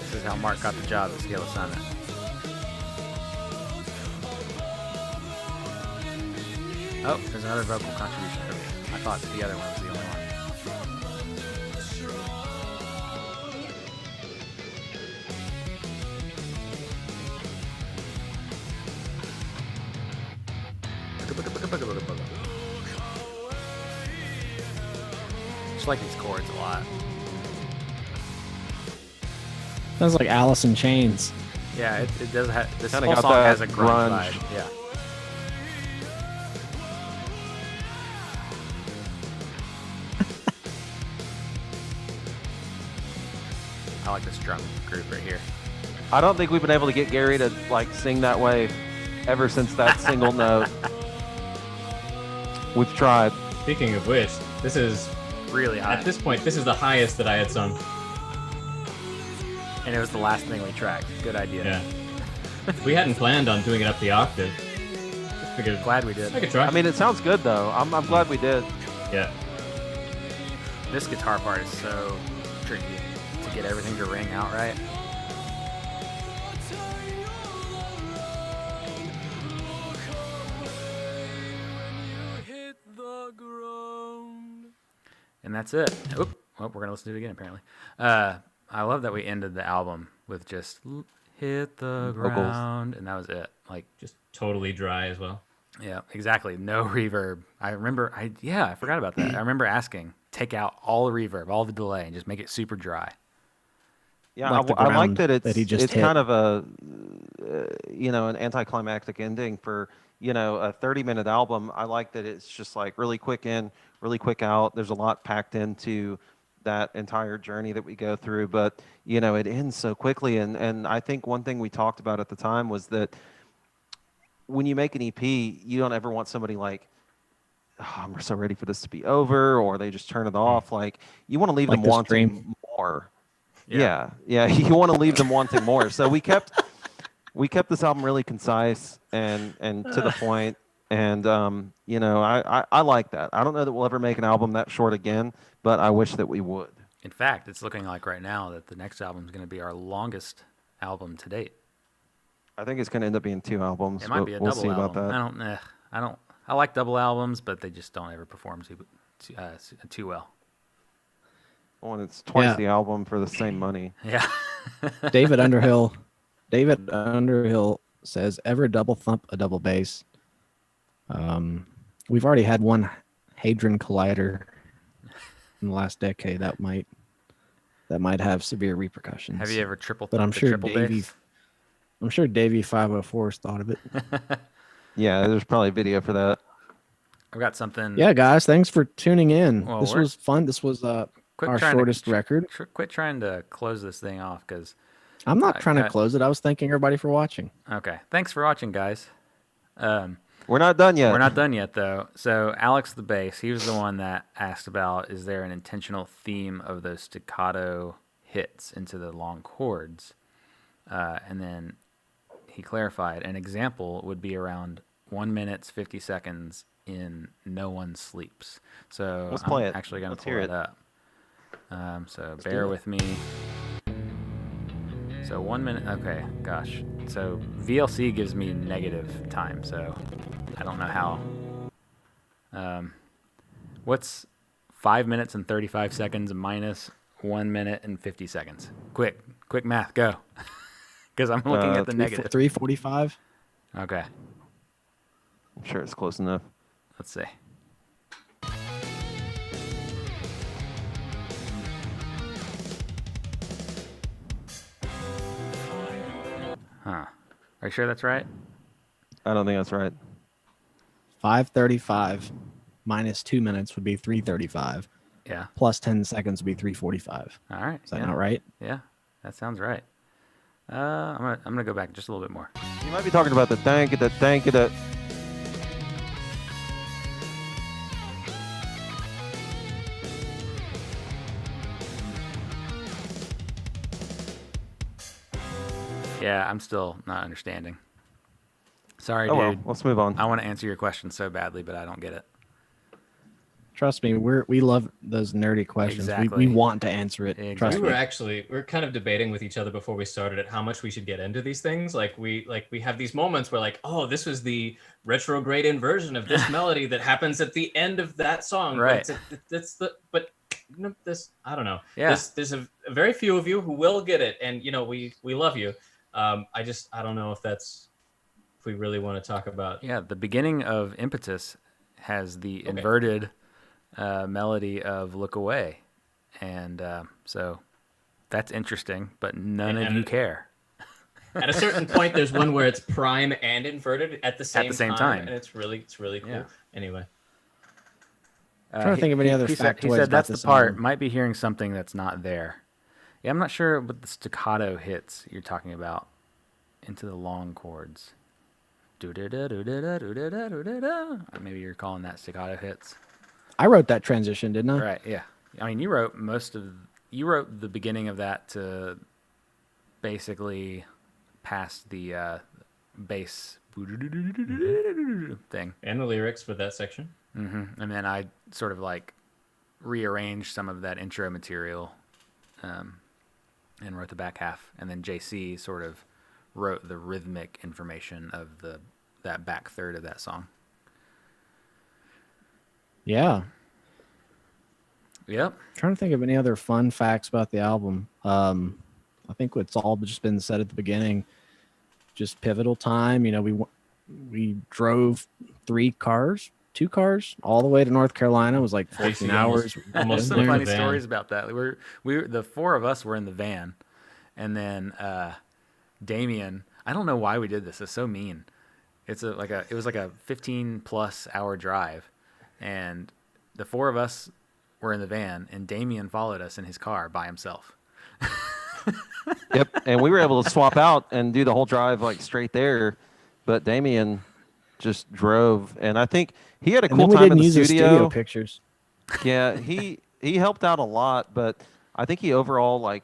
A: This is how Mark got the job at Scale Assignment. Oh, there's another vocal contribution from you. I thought the other one was the only one. Just like these chords a lot.
B: Sounds like Alice in Chains.
A: Yeah, it does have. This
C: Kinda
A: whole
C: got
A: song
C: that
A: has a grunge
C: grunge.
A: vibe. Yeah. I like this drum group right here.
C: I don't think we've been able to get Gary to like sing that way ever since that single note. We've tried.
D: Speaking of which, this is
A: Really high.
D: at this point this is the highest that I had sung.
A: And it was the last thing we tracked. Good idea.
D: Yeah. We hadn't planned on doing it up the octave. Just figured
A: Glad we did.
D: I could try.
C: I mean, it sounds good though. I'm glad we did.
D: yeah.
A: This guitar part is so tricky to get everything to ring out right. And that's it. Oop. Well, we're gonna listen to it again apparently. I love that we ended the album with just hit the
C: Vocals.
A: ground, and that was it. Like,
D: Just totally dry as well.
A: yeah, exactly. No reverb. I forgot about that. I remember asking, take out all the reverb, all the delay, and just make it super dry.
C: Yeah,
B: Like the
C: I like
B: ground
C: that it's
B: that he just
C: it's
B: hit.
C: kind of a an anticlimactic ending for a 30-minute album. I like that it's just like really quick in, really quick out. There's a lot packed into that entire journey that we go through, but it ends so quickly. And I think one thing we talked about at the time was that when you make an EP, you don't ever want somebody like, oh, I'm so ready for this to be over, or they just turn it off. Like, you want to leave
B: Like
C: them
B: this
C: wanting
B: dream.
C: more. Yeah. You want to leave them wanting more. So we kept this album really concise and to the point. And I like that. I don't know that we'll ever make an album that short again, but I wish that we would.
A: In fact, it's looking like right now that the next album is going to be our longest album to date.
C: I think it's going to end up being 2 albums.
A: It might be a
C: we'll
A: double
C: see
A: album.
C: about that.
A: I don't. I like double albums, but they just don't ever perform too well.
C: Oh, and it's twice
B: Yeah.
C: the album for the same money.
A: Yeah.
B: David Underhill says, ever double thump a double bass? We've already had one Hadron Collider in the last decade. That might have severe repercussions.
A: Have you ever triple
B: But I'm
A: thumped a
B: sure
A: triple bass?
B: I'm sure Davey 504 has thought of it.
C: Yeah, there's probably video for that.
A: I've got something.
B: Yeah, guys, thanks for tuning in.
A: Well,
B: This was fun. This was our
A: trying
B: shortest record.
A: Quit trying to close this thing off, because
B: I'm not trying to close it. I was thanking everybody for watching.
A: Okay. Thanks for watching, guys.
C: We're not done yet.
A: We're not done yet, though. So Alex the bass, he was the one that asked about, is there an intentional theme of those staccato hits into the long chords? And then he clarified, an example would be around 1 minute 50 seconds in No One Sleeps. So
C: Let's play
A: I'm
C: it.
A: actually going to
C: Let's
A: pull
C: hear
A: it
C: it.
A: up. So bear with me. So 1 minute. Okay, gosh. So VLC gives me negative time, so I don't know how. What's 5 minutes and 35 seconds minus 1 minute and 50 seconds? Quick math, go. Because I'm looking at the negative.
B: 345.
A: Okay,
C: I'm sure it's close enough.
A: let's see. Huh. Are you sure that's right?
C: I don't think that's right.
B: 535 minus 2 minutes would be 335.
A: Yeah.
B: Plus 10 seconds would be 345.
A: All right.
B: Is that not right?
A: Yeah, that sounds right. I'm gonna go back just a little bit more.
C: You might be talking about the thank it, that.
A: Yeah, I'm still not understanding. Sorry,
C: Oh well,
A: dude.
C: let's move on.
A: I want to answer your question so badly, but I don't get it.
B: Trust me, we love those nerdy questions.
A: Exactly.
B: We want to answer it. Trust
D: We
B: me.
D: were kind of debating with each other before we started it how much we should get into these things. Like we have these moments where like, oh, this was the retrograde inversion of this melody that happens at the end of that song.
A: Right.
D: But this I don't know.
A: Yeah.
D: There's a very few of you who will get it, and we love you. I don't know if we really want to talk about.
A: Yeah, the beginning of Impetus has the inverted melody of Look Away. And so that's interesting, but none of you care.
D: At a certain point, there's one where it's prime and inverted at the same time. And it's really cool.
A: Yeah.
D: Anyway.
B: Trying to think of any other
A: he said
B: factoids about
A: that's the
B: this
A: part.
B: album.
A: Might be hearing something that's not there. Yeah, I'm not sure what the staccato hits you're talking about into the long chords. Maybe you're calling that staccato hits.
B: I wrote that transition, didn't I?
A: Right, yeah. I mean, you wrote the beginning of that to basically past the bass thing.
D: And the lyrics for that section.
A: Mm-hmm. And then I sort of like rearranged some of that intro material and wrote the back half. And then JC sort of wrote the rhythmic information of that back third of that song.
B: Yeah.
A: Yep.
B: Trying to think of any other fun facts about the album. I think it's all just been said at the beginning. Just pivotal time. We drove 2 cars, all the way to North Carolina. It was like 14 hours.
D: Almost
A: Some funny
D: the van.
A: stories about that. We were the 4 of us were in the van, and then Damien. I don't know why we did this. It's so mean. It was like a 15+ hour drive, and the 4 of us were in the van, and Damien followed us in his car by himself.
C: Yep, and we were able to swap out and do the whole drive like straight there, but Damien just drove, and I think he had a cool time in the studio.
B: Pictures.
C: Yeah, he helped out a lot, but I think he overall it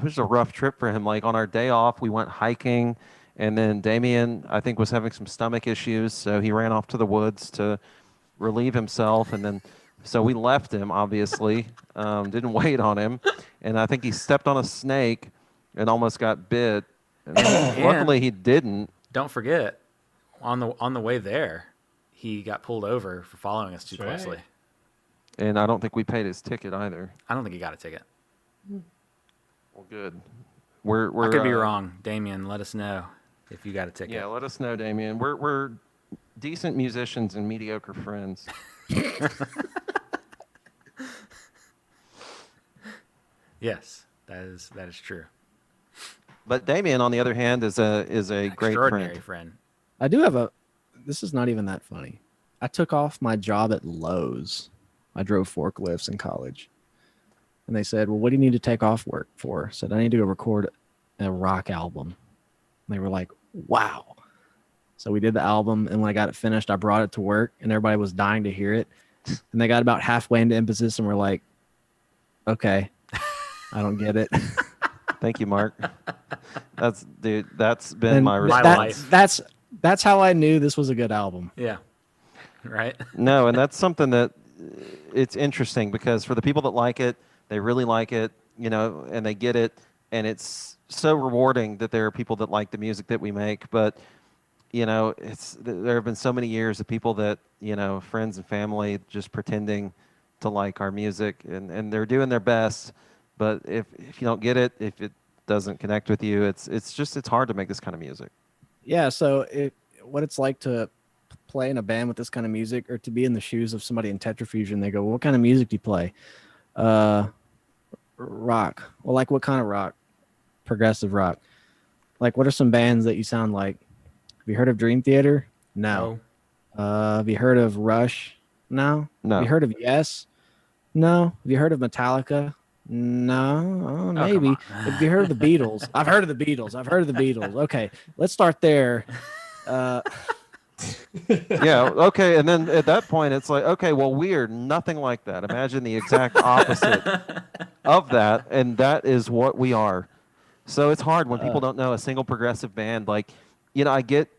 C: was a rough trip for him. Like on our day off, we went hiking, and then Damien I think was having some stomach issues, so he ran off to the woods to relieve himself, and then so we left him. Obviously, didn't wait on him, and I think he stepped on a snake and almost got bit. Luckily, he didn't.
A: Don't forget, on the way there, he got pulled over for following us too
D: That's
A: closely.
D: right.
C: And I don't think we paid his ticket either.
A: I don't think he got a ticket.
C: Well, good. We're
A: I could be wrong. Damien, let us know if you got a ticket.
C: Yeah, let us know, Damien. We're decent musicians and mediocre friends.
A: Yes, that is true.
C: But Damien, on the other hand, is a great
A: Extraordinary
C: friend.
A: friend.
B: I do have a. This is not even that funny. I took off my job at Lowe's. I drove forklifts in college, and they said, "Well, what do you need to take off work for?" I said, "I need to go record a rock album." And they were like, "Wow!" So we did the album, and when I got it finished, I brought it to work, and everybody was dying to hear it. And they got about halfway into Emphasis, and were like, "Okay, I don't get it."
C: Thank you, Mark. That's been
B: And
C: my
A: My
C: response.
A: life.
B: That's how I knew this was a good album.
A: Yeah. Right?
C: No, and that's something that it's interesting because for the people that like it, they really like it, and they get it, and it's so rewarding that there are people that like the music that we make. But there have been so many years of people that friends and family just pretending to like our music, and they're doing their best. But if you don't get it, if it doesn't connect with you, it's hard to make this kind of music.
B: Yeah, so what it's like to play in a band with this kind of music, or to be in the shoes of somebody in Tetrafusion. They go, well, "What kind of music do you play?" Rock. Well, like what kind of rock? Progressive rock. Like, what are some bands that you sound like? Have you heard of Dream Theater? No. Have you heard of Rush? No.
C: No.
B: Have you heard of Yes? No. Have you heard of Metallica? No.
A: come
B: Maybe.
A: on.
B: Have you heard of the Beatles? I've heard of the Beatles. Okay, let's start there.
C: Yeah, okay, and then at that point it's like, okay, well, we're nothing like that. Imagine the exact opposite of that, and that is what we are. So it's hard when people don't know a single progressive band. Like, I get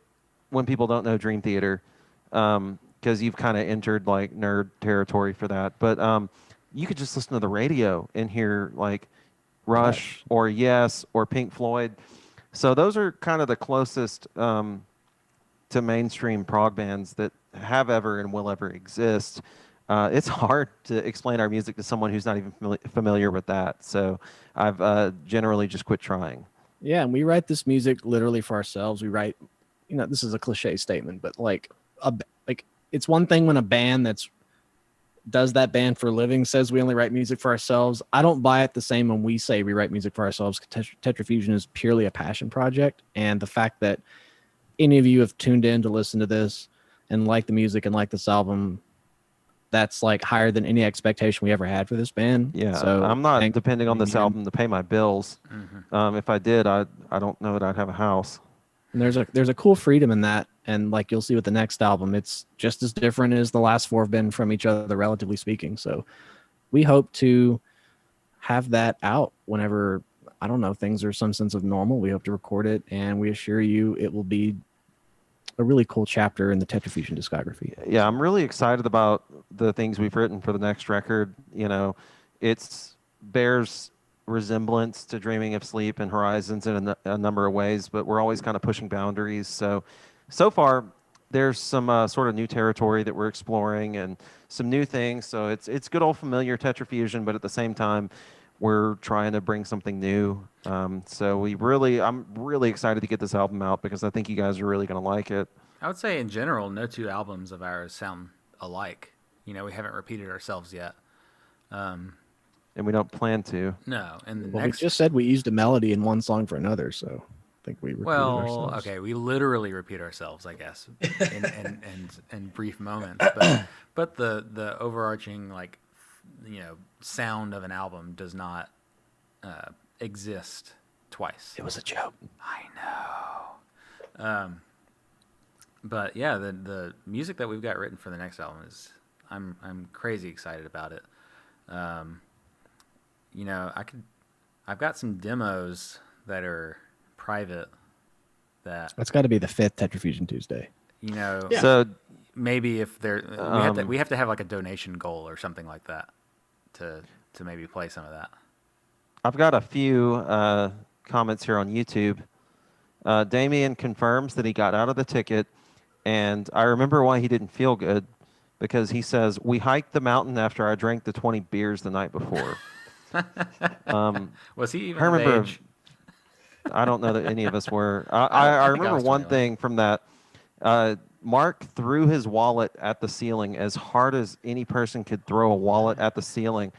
C: when people don't know Dream Theater, because you've kind of entered like nerd territory for that. But you could just listen to the radio and hear like Rush or Yes or Pink Floyd. So those are kind of the closest to mainstream prog bands that have ever and will ever exist. It's hard to explain our music to someone who's not even familiar with that. So I've generally just quit trying.
B: Yeah, and we write this music literally for ourselves. We write, this is a cliche statement, but like it's one thing when a band does that band for a living says we only write music for ourselves. I don't buy it the same when we say we write music for ourselves. Tetrafusion is purely a passion project, and the fact that any of you have tuned in to listen to this and like the music and like this album, that's like higher than any expectation we ever had for this band.
C: Yeah,
B: so
C: I'm not depending on this album to pay my bills.
A: Mm-hmm.
C: If I did, I don't know that I'd have a house.
B: And there's a cool freedom in that, and like you'll see with the next album, it's just as different as the last four have been from each other, relatively speaking. So we hope to have that out whenever, I don't know, things are some sense of normal. We hope to record it, and we assure you it will be a really cool chapter in the Tetrafusion discography.
C: Yeah, I'm really excited about the things we've written for the next record. It's bears resemblance to Dreaming of Sleep and Horizons in a number of ways, but we're always kind of pushing boundaries. So far, there's some sort of new territory that we're exploring and some new things. So it's good old familiar Tetrafusion, but at the same time, we're trying to bring something new. I'm really excited to get this album out because I think you guys are really going to like it.
A: I would say in general, no two albums of ours sound alike. We haven't repeated ourselves yet.
C: And we don't plan to.
A: No. And
B: We just said we used a melody in one song for another, so I think we repeated ourselves.
A: Okay, we literally repeat ourselves, I guess, in brief moments. But the overarching sound of an album does not exist twice.
B: It was a joke.
A: I know. But yeah, the music that we've got written for the next album I'm crazy excited about it. I've got some demos that are private.
B: That's got to be the 5th Tetrafusion Tuesday.
C: So
A: maybe if we have to have like a donation goal or something like that to maybe play some of that.
C: I've got a few comments here on YouTube. Damien confirms that he got out of the ticket, and I remember why he didn't feel good, because he says, we hiked the mountain after I drank the 20 beers the night before.
A: Was he even
C: I
A: of
C: remember,
A: age?
C: I don't know that any of us were.
A: I
C: I
A: think I
C: remember
A: was
C: one
A: 21.
C: thing from that. Mark threw his wallet at the ceiling as hard as any person could throw a wallet at the ceiling,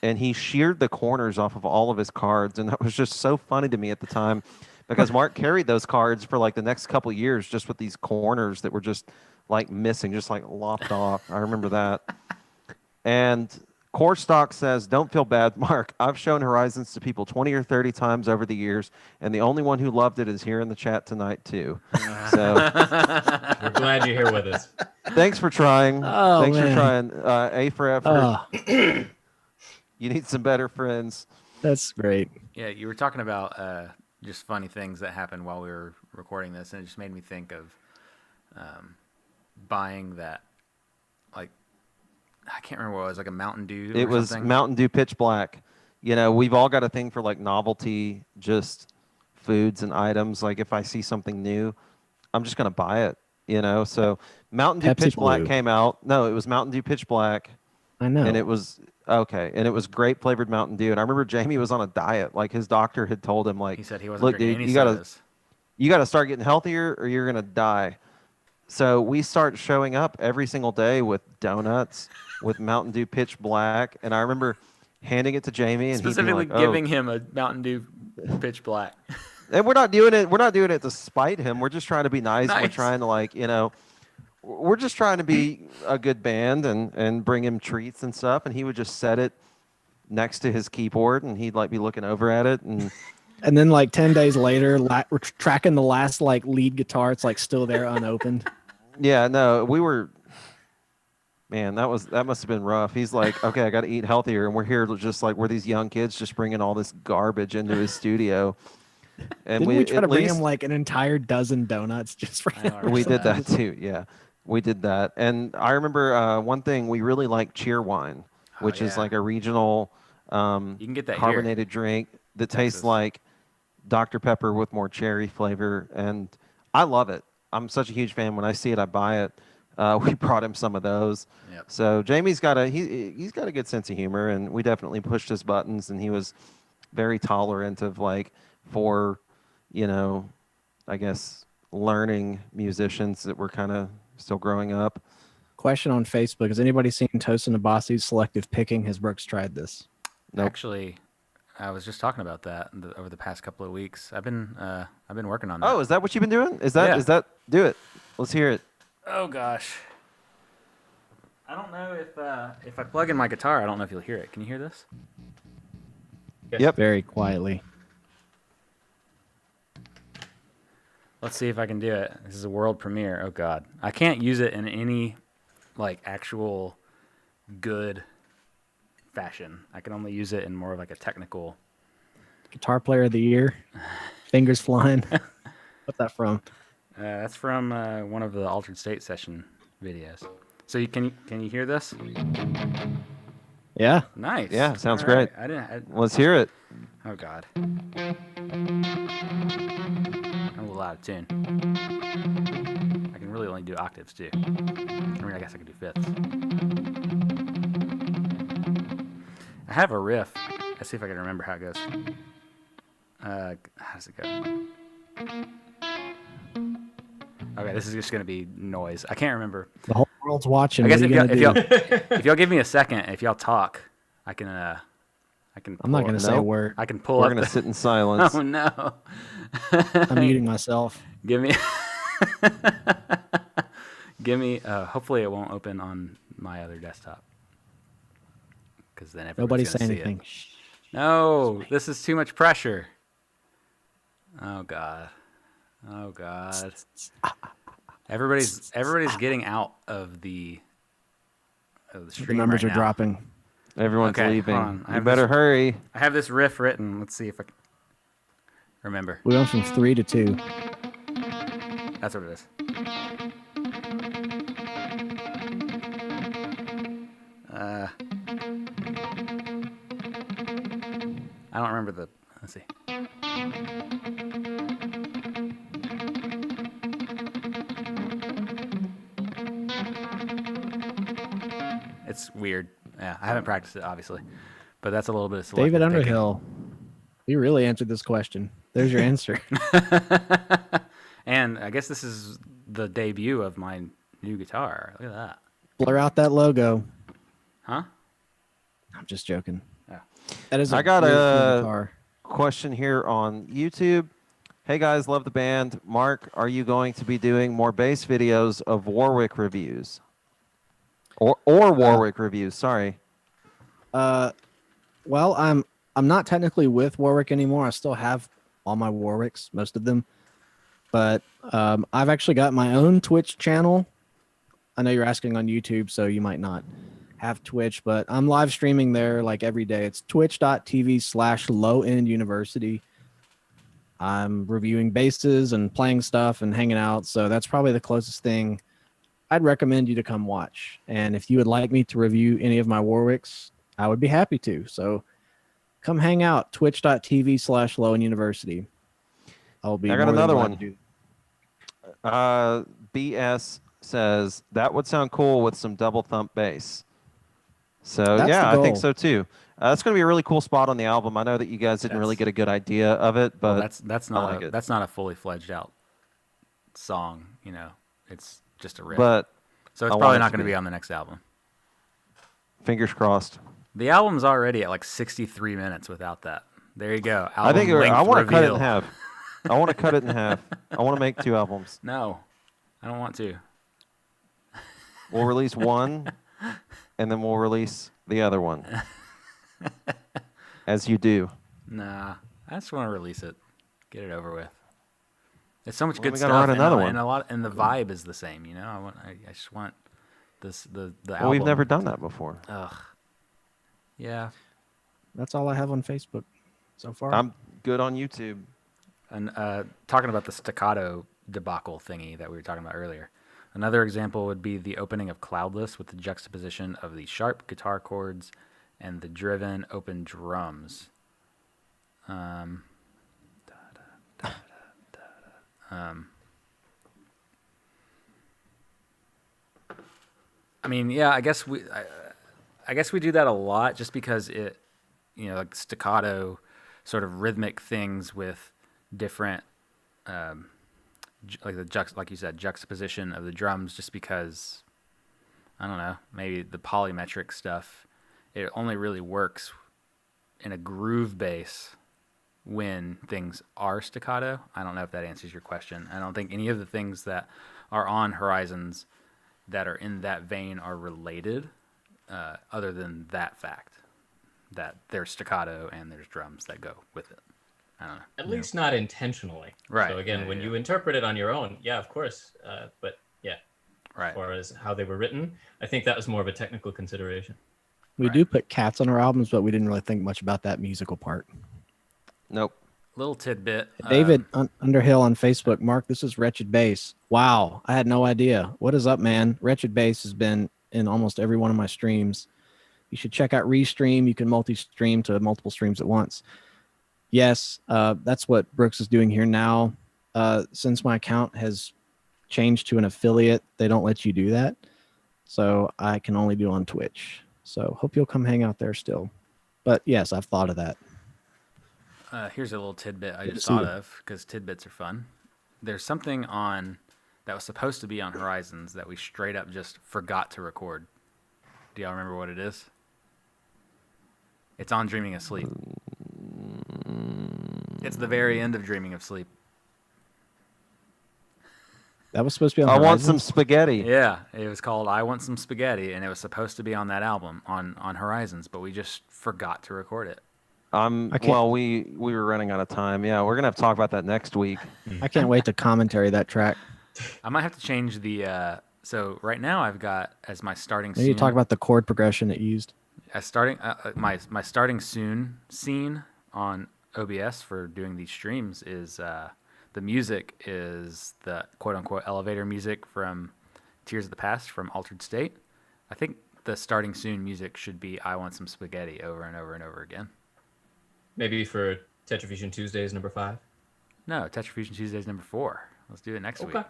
C: and he sheared the corners off of all of his cards, and that was just so funny to me at the time, because Mark carried those cards for like the next couple years just with these corners that were just like missing, just like lopped off. I remember that. And Core Stock says, don't feel bad, Mark. I've shown Horizons to people 20 or 30 times over the years, and the only one who loved it is here in the chat tonight, too. So
D: We're glad you're here with us.
C: thanks for trying.
B: Oh,
C: Thanks
B: man.
C: for trying. A for effort.
B: Oh,
C: You need some better friends.
B: that's great.
A: Yeah, you were talking about just funny things that happened while we were recording this, and it just made me think of buying that, like, I can't remember what it was, like a Mountain Dew or
C: It was
A: something.
C: Mountain Dew Pitch Black. You know, we've all got a thing for like novelty, just foods and items. Like if I see something new, I'm just going to buy it, you know? So Mountain Dew
B: Pepsi
C: Pitch Black
B: Blue.
C: came out. No, it was Mountain Dew Pitch Black.
B: I know.
C: And it was okay. And it was grape flavored Mountain Dew. And I remember Jamie was on a diet. Like his doctor had told him, like,
A: He said he wasn't
C: look,
A: drinking
C: dude,
A: any
C: you
A: sodas.
C: gotta start getting healthier or you're gonna die. So we start showing up every single day with donuts, with Mountain Dew Pitch Black, and I remember handing it to Jamie, and he'd be
A: Specifically
C: like, "Oh."
A: giving him a Mountain Dew Pitch Black.
C: And we're not doing it. We're not doing it to spite him. We're just trying to be nice. We're
A: Nice.
C: trying to like, you know, we're just trying to be a good band and bring him treats and stuff. And he would just set it next to his keyboard, and he'd like be looking over at it and.
B: And then like 10 days later, we're tracking the last like lead guitar. It's like still there unopened.
C: Yeah, no, we were. Man, that must have been rough. He's like, okay, I got to eat healthier, and we're here just like we're these young kids just bringing all this garbage into his studio. And
B: Didn't we try
C: at
B: to bring
C: least
B: him like an entire dozen donuts just for
A: I know,
B: him?
C: we
A: remember
C: did that too. Yeah, we did that. And I remember one thing we really like cheer wine, which is
A: yeah.
C: like a regional
A: You can get that here.
C: carbonated drink that tastes
A: Texas.
C: like Dr. Pepper with more cherry flavor, and I love it. I'm such a huge fan. When I see it, I buy it. We brought him some of those.
A: Yep.
C: So Jamie's got he's got a good sense of humor, and we definitely pushed his buttons, and he was very tolerant of like for, you know, I guess learning musicians that were kind of still growing up.
B: Question on Facebook: has anybody seen Tosin Abasi's selective picking? Has Brooks tried this?
C: Nope.
A: Actually, I was just talking about that over the past couple of weeks. I've been working on that.
C: Oh, is that what you've been doing? Is that
A: Yeah.
C: do it? Let's hear it.
A: Oh gosh. I don't know if I plug in my guitar, I don't know if you'll hear it. Can you hear this?
C: Yep.
B: Very quietly.
A: Let's see if I can do it. This is a world premiere. Oh god. I can't use it in any like actual good fashion. I can only use it in more of like a technical.
B: Guitar player of the year. Fingers flying. What's that from?
A: That's from one of the Altered State session videos. So can you hear this?
B: Yeah.
A: Nice.
C: Yeah, sounds
A: All right.
C: great. Let's hear it.
A: Oh god. I'm a little out of tune. I can really only do octaves too. I mean, I guess I could do fifths. I have a riff. Let's see if I can remember how it goes. How does it go? Okay, this is just gonna be noise. I can't remember.
B: The whole world's watching.
A: I guess
B: What
A: if
B: are you
A: y'all,
B: gonna
A: if
B: do?
A: y'all if y'all give me a second, if y'all talk, I can.
B: I'm not gonna say a
C: Nope.
B: word.
A: I can pull
C: We're
A: up.
C: gonna
A: the-
C: sit in silence.
A: Oh no.
B: I'm muting myself.
A: Give me. Give me. Hopefully, it won't open on my other desktop. Because then
B: Nobody
A: everybody's
B: say
A: gonna see
B: anything.
A: it. No, this is too much pressure. Oh god. Oh god. Everybody's getting out of the
B: The
A: stream.
B: numbers
A: right
B: are
A: now.
B: dropping.
C: Everyone's
A: Okay,
C: leaving.
A: hold on. I
C: You
A: have
C: better
A: this-
C: hurry.
A: I have this riff written. Let's see if I can remember.
B: We went from 3 to 2.
A: That's what it is. I don't remember the. Let's see. It's weird. Yeah, I haven't practiced it obviously, but that's a little bit of selective
B: David
A: picking.
B: Underhill. You really answered this question. There's your answer.
A: And I guess this is the debut of my new guitar. Look at that.
B: Blur out that logo.
A: Huh?
B: I'm just joking.
A: Yeah.
B: That is
C: I got
B: really cool
C: a
B: guitar.
C: question here on YouTube. Hey guys, love the band. Mark, are you going to be doing more bass videos of Warwick reviews? Or Warwick reviews, sorry.
B: Well, I'm not technically with Warwick anymore. I still have all my Warwicks, most of them. But I've actually got my own Twitch channel. I know you're asking on YouTube, so you might not have Twitch, but I'm live streaming there like every day. It's twitch.tv/lowenduniversity. I'm reviewing basses and playing stuff and hanging out. So that's probably the closest thing I'd recommend you to come watch. And if you would like me to review any of my Warwicks, I would be happy to. So come hang out, twitch.tv/lowenduniversity. I'll be
C: I got
B: more than
C: another
B: glad
C: one.
B: to do.
C: BS says that would sound cool with some double thump bass. So
B: That's
C: yeah,
B: the
C: I think
B: goal.
C: so too. That's going to be a really cool spot on the album. I know that you guys didn't really get a good idea of it, but
A: Well, that's
C: I
A: not
C: like it.
A: that's not a fully fledged out song. You know, it's just a riff.
C: But
A: so it's
C: I want
A: probably
C: it
A: not
C: to
A: going to
C: be.
A: be on the next album.
C: Fingers crossed.
A: The album's already at like 63 minutes without that. There you go.
C: I think
A: Album
C: I
A: length
C: want to cut it in
A: reveal.
C: half. I want to cut it in half. I want to make 2 albums.
A: No, I don't want to.
C: We'll release one, and then we'll release the other one, as you do.
A: Nah, I just want to release it, get it over with. There's so much
C: Well,
A: good
C: we
A: stuff,
C: gotta write another
A: and
C: one.
A: and the vibe is the same. You know, I just want the album.
C: Well, we've never done that before.
A: Ugh. Yeah,
B: That's all I have on Facebook so far.
C: I'm good on YouTube.
A: and talking about the staccato debacle thingy that we were talking about earlier. Another example would be the opening of Cloudless with the juxtaposition of the sharp guitar chords and the driven open drums. I mean, yeah, I guess we do that a lot just because it, you know, like staccato sort of rhythmic things with different, like you said, juxtaposition of the drums, just because, I don't know, maybe the polymetric stuff, it only really works in a groove bass when things are staccato. I don't know if that answers your question. I don't think any of the things that are on Horizons that are in that vein are related, other than that fact that there's staccato and there's drums that go with it. I don't know.
D: At least not intentionally.
A: Right.
D: So again,
A: Yeah,
D: when
A: yeah.
D: you interpret it on your own, yeah, of course. But yeah,
A: Right.
D: as far as how they were written, I think that was more of a technical consideration.
B: We do put cats on our albums, but we didn't really think much about that musical part.
C: Nope.
A: Little tidbit.
B: David Underhill on Facebook. Mark, this is Wretched Bass. Wow, I had no idea. What is up, man? Wretched Bass has been in almost every one of my streams. You should check out Restream. You can multi-stream to multiple streams at once. Yes, that's what Brooks is doing here now. Since my account has changed to an affiliate, they don't let you do that. So I can only do on Twitch. So hope you'll come hang out there still. But yes, I've thought of that.
A: Here's a little tidbit I
B: Good to
A: just
B: see
A: thought
B: you.
A: of, because tidbits are fun. There's something on that was supposed to be on Horizons that we straight up just forgot to record. Do y'all remember what it is? It's on Dreaming of Sleep. It's the very end of Dreaming of Sleep.
B: That was supposed to be on
C: I want some
B: Horizons?
C: spaghetti.
A: Yeah, it was called I Want Some Spaghetti, and it was supposed to be on that album on Horizons, but we just forgot to record it.
B: I can't-
C: Well, we were running out of time. Yeah, we're gonna have to talk about that next week.
B: I can't wait to commentary that track.
A: I might have to change the. So right now I've got as my starting.
B: Maybe
A: scene,
B: talk about the chord progression it used.
A: as starting my starting soon scene on OBS for doing these streams is the music is the quote unquote elevator music from Tears of the Past from Altered State. I think the starting soon music should be I Want Some Spaghetti over and over and over again.
D: Maybe for Tetrafusion Tuesdays number 5.
A: No, Tetrafusion Tuesdays number 4. Let's do it next week.
D: Okay.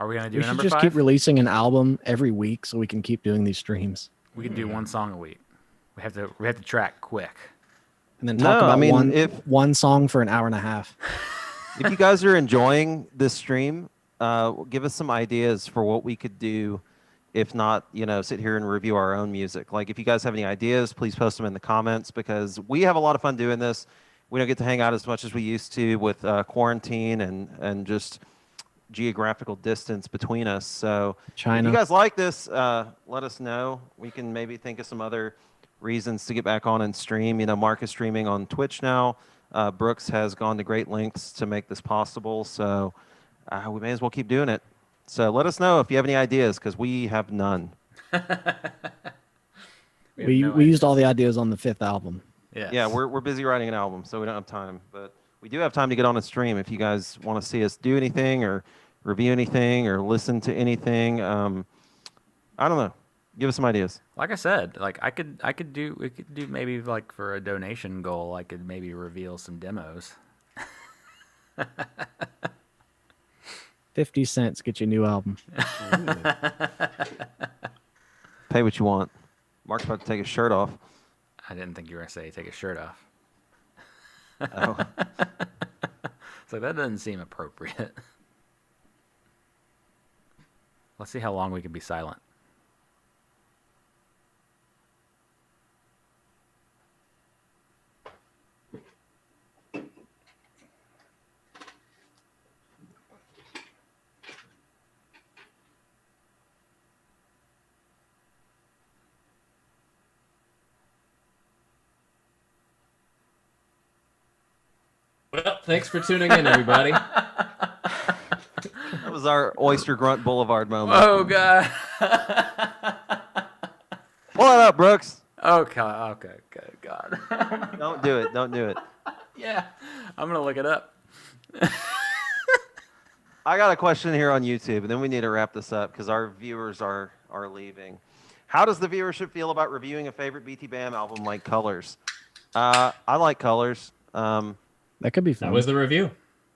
A: Are we gonna do
B: We
A: a
B: should
A: number
B: just
A: 5?
B: keep releasing an album every week so we can keep doing these streams.
A: We can do one song a week. We have to track quick.
B: And then talk
C: No,
B: about
C: I mean,
B: one song for an hour and a half.
C: if you guys are enjoying this stream, give us some ideas for what we could do. If not, sit here and review our own music. Like, if you guys have any ideas, please post them in the comments because we have a lot of fun doing this. We don't get to hang out as much as we used to with quarantine and just geographical distance between us. So
B: China.
C: if you guys like this, let us know. We can maybe think of some other reasons to get back on and stream. Mark is streaming on Twitch now. Brooks has gone to great lengths to make this possible. So we may as well keep doing it. So let us know if you have any ideas because we have none.
B: We used all the ideas on the 5th album.
A: Yes.
C: Yeah, we're busy writing an album, so we don't have time. But we do have time to get on a stream if you guys want to see us do anything or review anything or listen to anything. I don't know. Give us some ideas.
A: Like I said, like we could do maybe like for a donation goal, I could maybe reveal some demos.
B: 50 cents, get you a new album.
C: Pay what you want. Mark's about to take his shirt off.
A: I didn't think you were gonna say take his shirt off.
C: Oh.
A: So that doesn't seem appropriate. Let's see how long we can be silent.
D: Well, thanks for tuning in, everybody.
C: That was our Oyster Grunt Boulevard moment.
A: Oh God!
C: Pull it up, Brooks.
A: Okay, good God.
C: Don't do it. Don't do it.
A: Yeah, I'm gonna look it up.
C: I got a question here on YouTube, and then we need to wrap this up because our viewers are leaving. How does the viewership feel about reviewing a favorite BT Bam album like Colors? I like Colors.
B: That could be fun.
D: That was the review.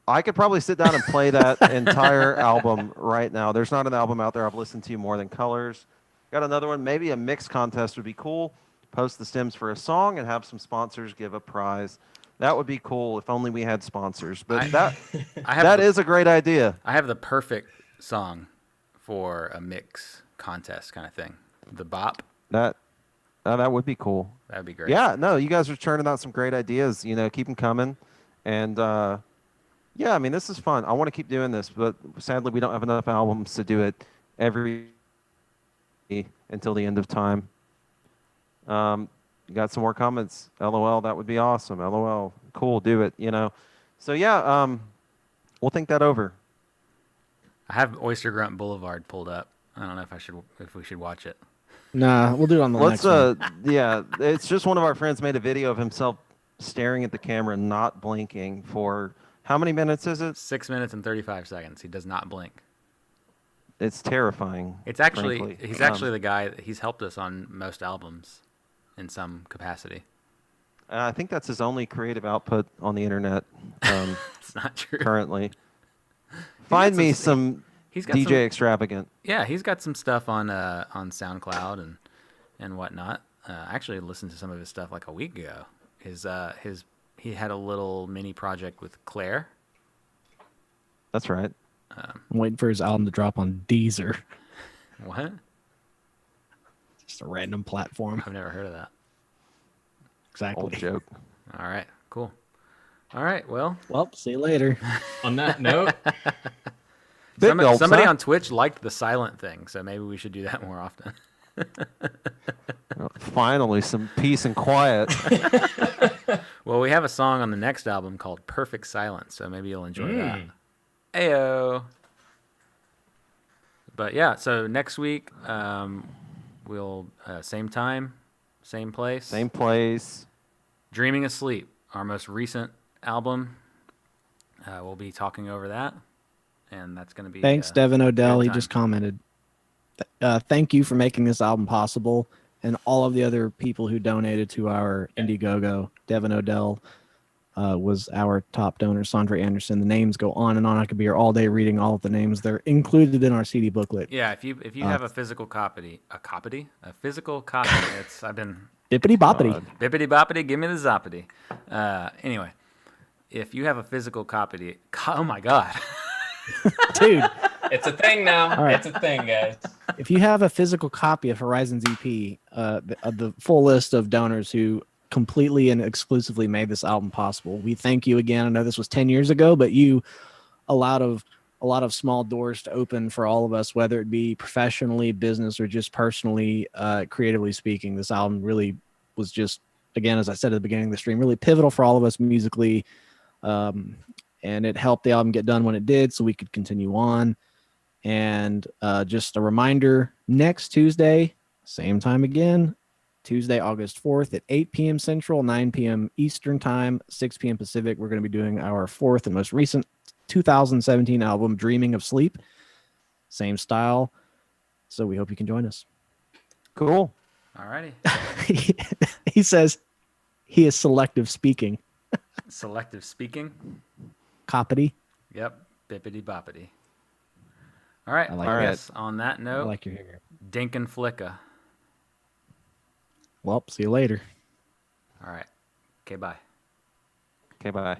C: I could probably sit down and play that entire album right now. There's not an album out there I've listened to more than Colors. Got another one. Maybe a mix contest would be cool. Post the stems for a song and have some sponsors give a prize. That would be cool if only we had sponsors. But that is a great idea.
A: I have the perfect song for a mix contest kind of thing. The bop.
C: That would be cool.
A: That'd be great.
C: Yeah, no, you guys are churning out some great ideas. Keep them coming. And yeah, I mean, this is fun. I want to keep doing this, but sadly, we don't have enough albums to do it every until the end of time. You got some more comments? LOL, that would be awesome. LOL, cool, do it. So yeah, we'll think that over.
A: I have Oyster Grunt Boulevard pulled up. I don't know if we should watch it.
B: Nah, we'll do it on the next one.
C: Yeah, it's just one of our friends made a video of himself staring at the camera, not blinking for how many minutes is it?
A: 6 minutes and 35 seconds. He does not blink.
C: It's terrifying.
A: It's actually
C: frankly.
A: he's actually the guy. He's helped us on most albums, in some capacity.
C: I think that's his only creative output on the internet.
A: It's not true.
C: Currently, find me some DJ Extravagant.
A: Yeah, he's got some stuff on SoundCloud and whatnot. I actually listened to some of his stuff like a week ago. He had a little mini project with Claire.
C: That's right.
B: I'm waiting for his album to drop on Deezer.
A: What?
B: Just a random platform.
A: I've never heard of that.
B: Exactly.
C: Old joke.
A: All right, cool. All right, well,
B: see you later.
D: On that note,
A: somebody on Twitch liked the silent thing, so maybe we should do that more often.
C: Finally, some peace and quiet.
A: Well, we have a song on the next album called Perfect Silence, so maybe you'll enjoy that. Ayo. But yeah, so next week, we'll same time, same place.
C: Same place.
A: Dreaming Asleep, our most recent album. We'll be talking over that, and that's going to be.
B: Thanks, Devin Odell. He just commented. Thank you for making this album possible, and all of the other people who donated to our Indiegogo. Devin Odell, was our top donor, Sandra Anderson. The names go on and on. I could be here all day reading all of the names. They're included in our CD booklet.
A: Yeah, if you have a physical copy, a physical copy. I've been
B: Bippity boppity.
A: bippity boppity. Give me the zoppity. Anyway, if you have a physical copy, oh my god,
B: Dude.
D: It's a thing now.
B: All right.
D: It's a thing, guys.
B: If you have a physical copy of Horizon's EP, the full list of donors who completely and exclusively made this album possible, we thank you again. I know this was 10 years ago, but you allowed a lot of small doors to open for all of us, whether it be professionally, business, or just personally, creatively speaking. This album really was just, again, as I said at the beginning of the stream, really pivotal for all of us musically. And it helped the album get done when it did, so we could continue on. And just a reminder, next Tuesday, same time again, Tuesday, August 4th at 8 p.m. Central, 9 p.m. Eastern Time, 6 p.m. Pacific. We're going to be doing our fourth and most recent 2017 album, Dreaming of Sleep. Same style. So we hope you can join us.
C: Cool.
A: alrighty.
B: He says he is selective speaking.
A: Selective speaking.
B: Coppity.
A: Yep, bippity boppity. All right.
B: I like
A: I
B: that.
A: guess on that
B: I
A: note,
B: like your hair.
A: Dink and Flicka.
B: Well, see you later.
A: All right. Okay, bye.
C: Okay, bye.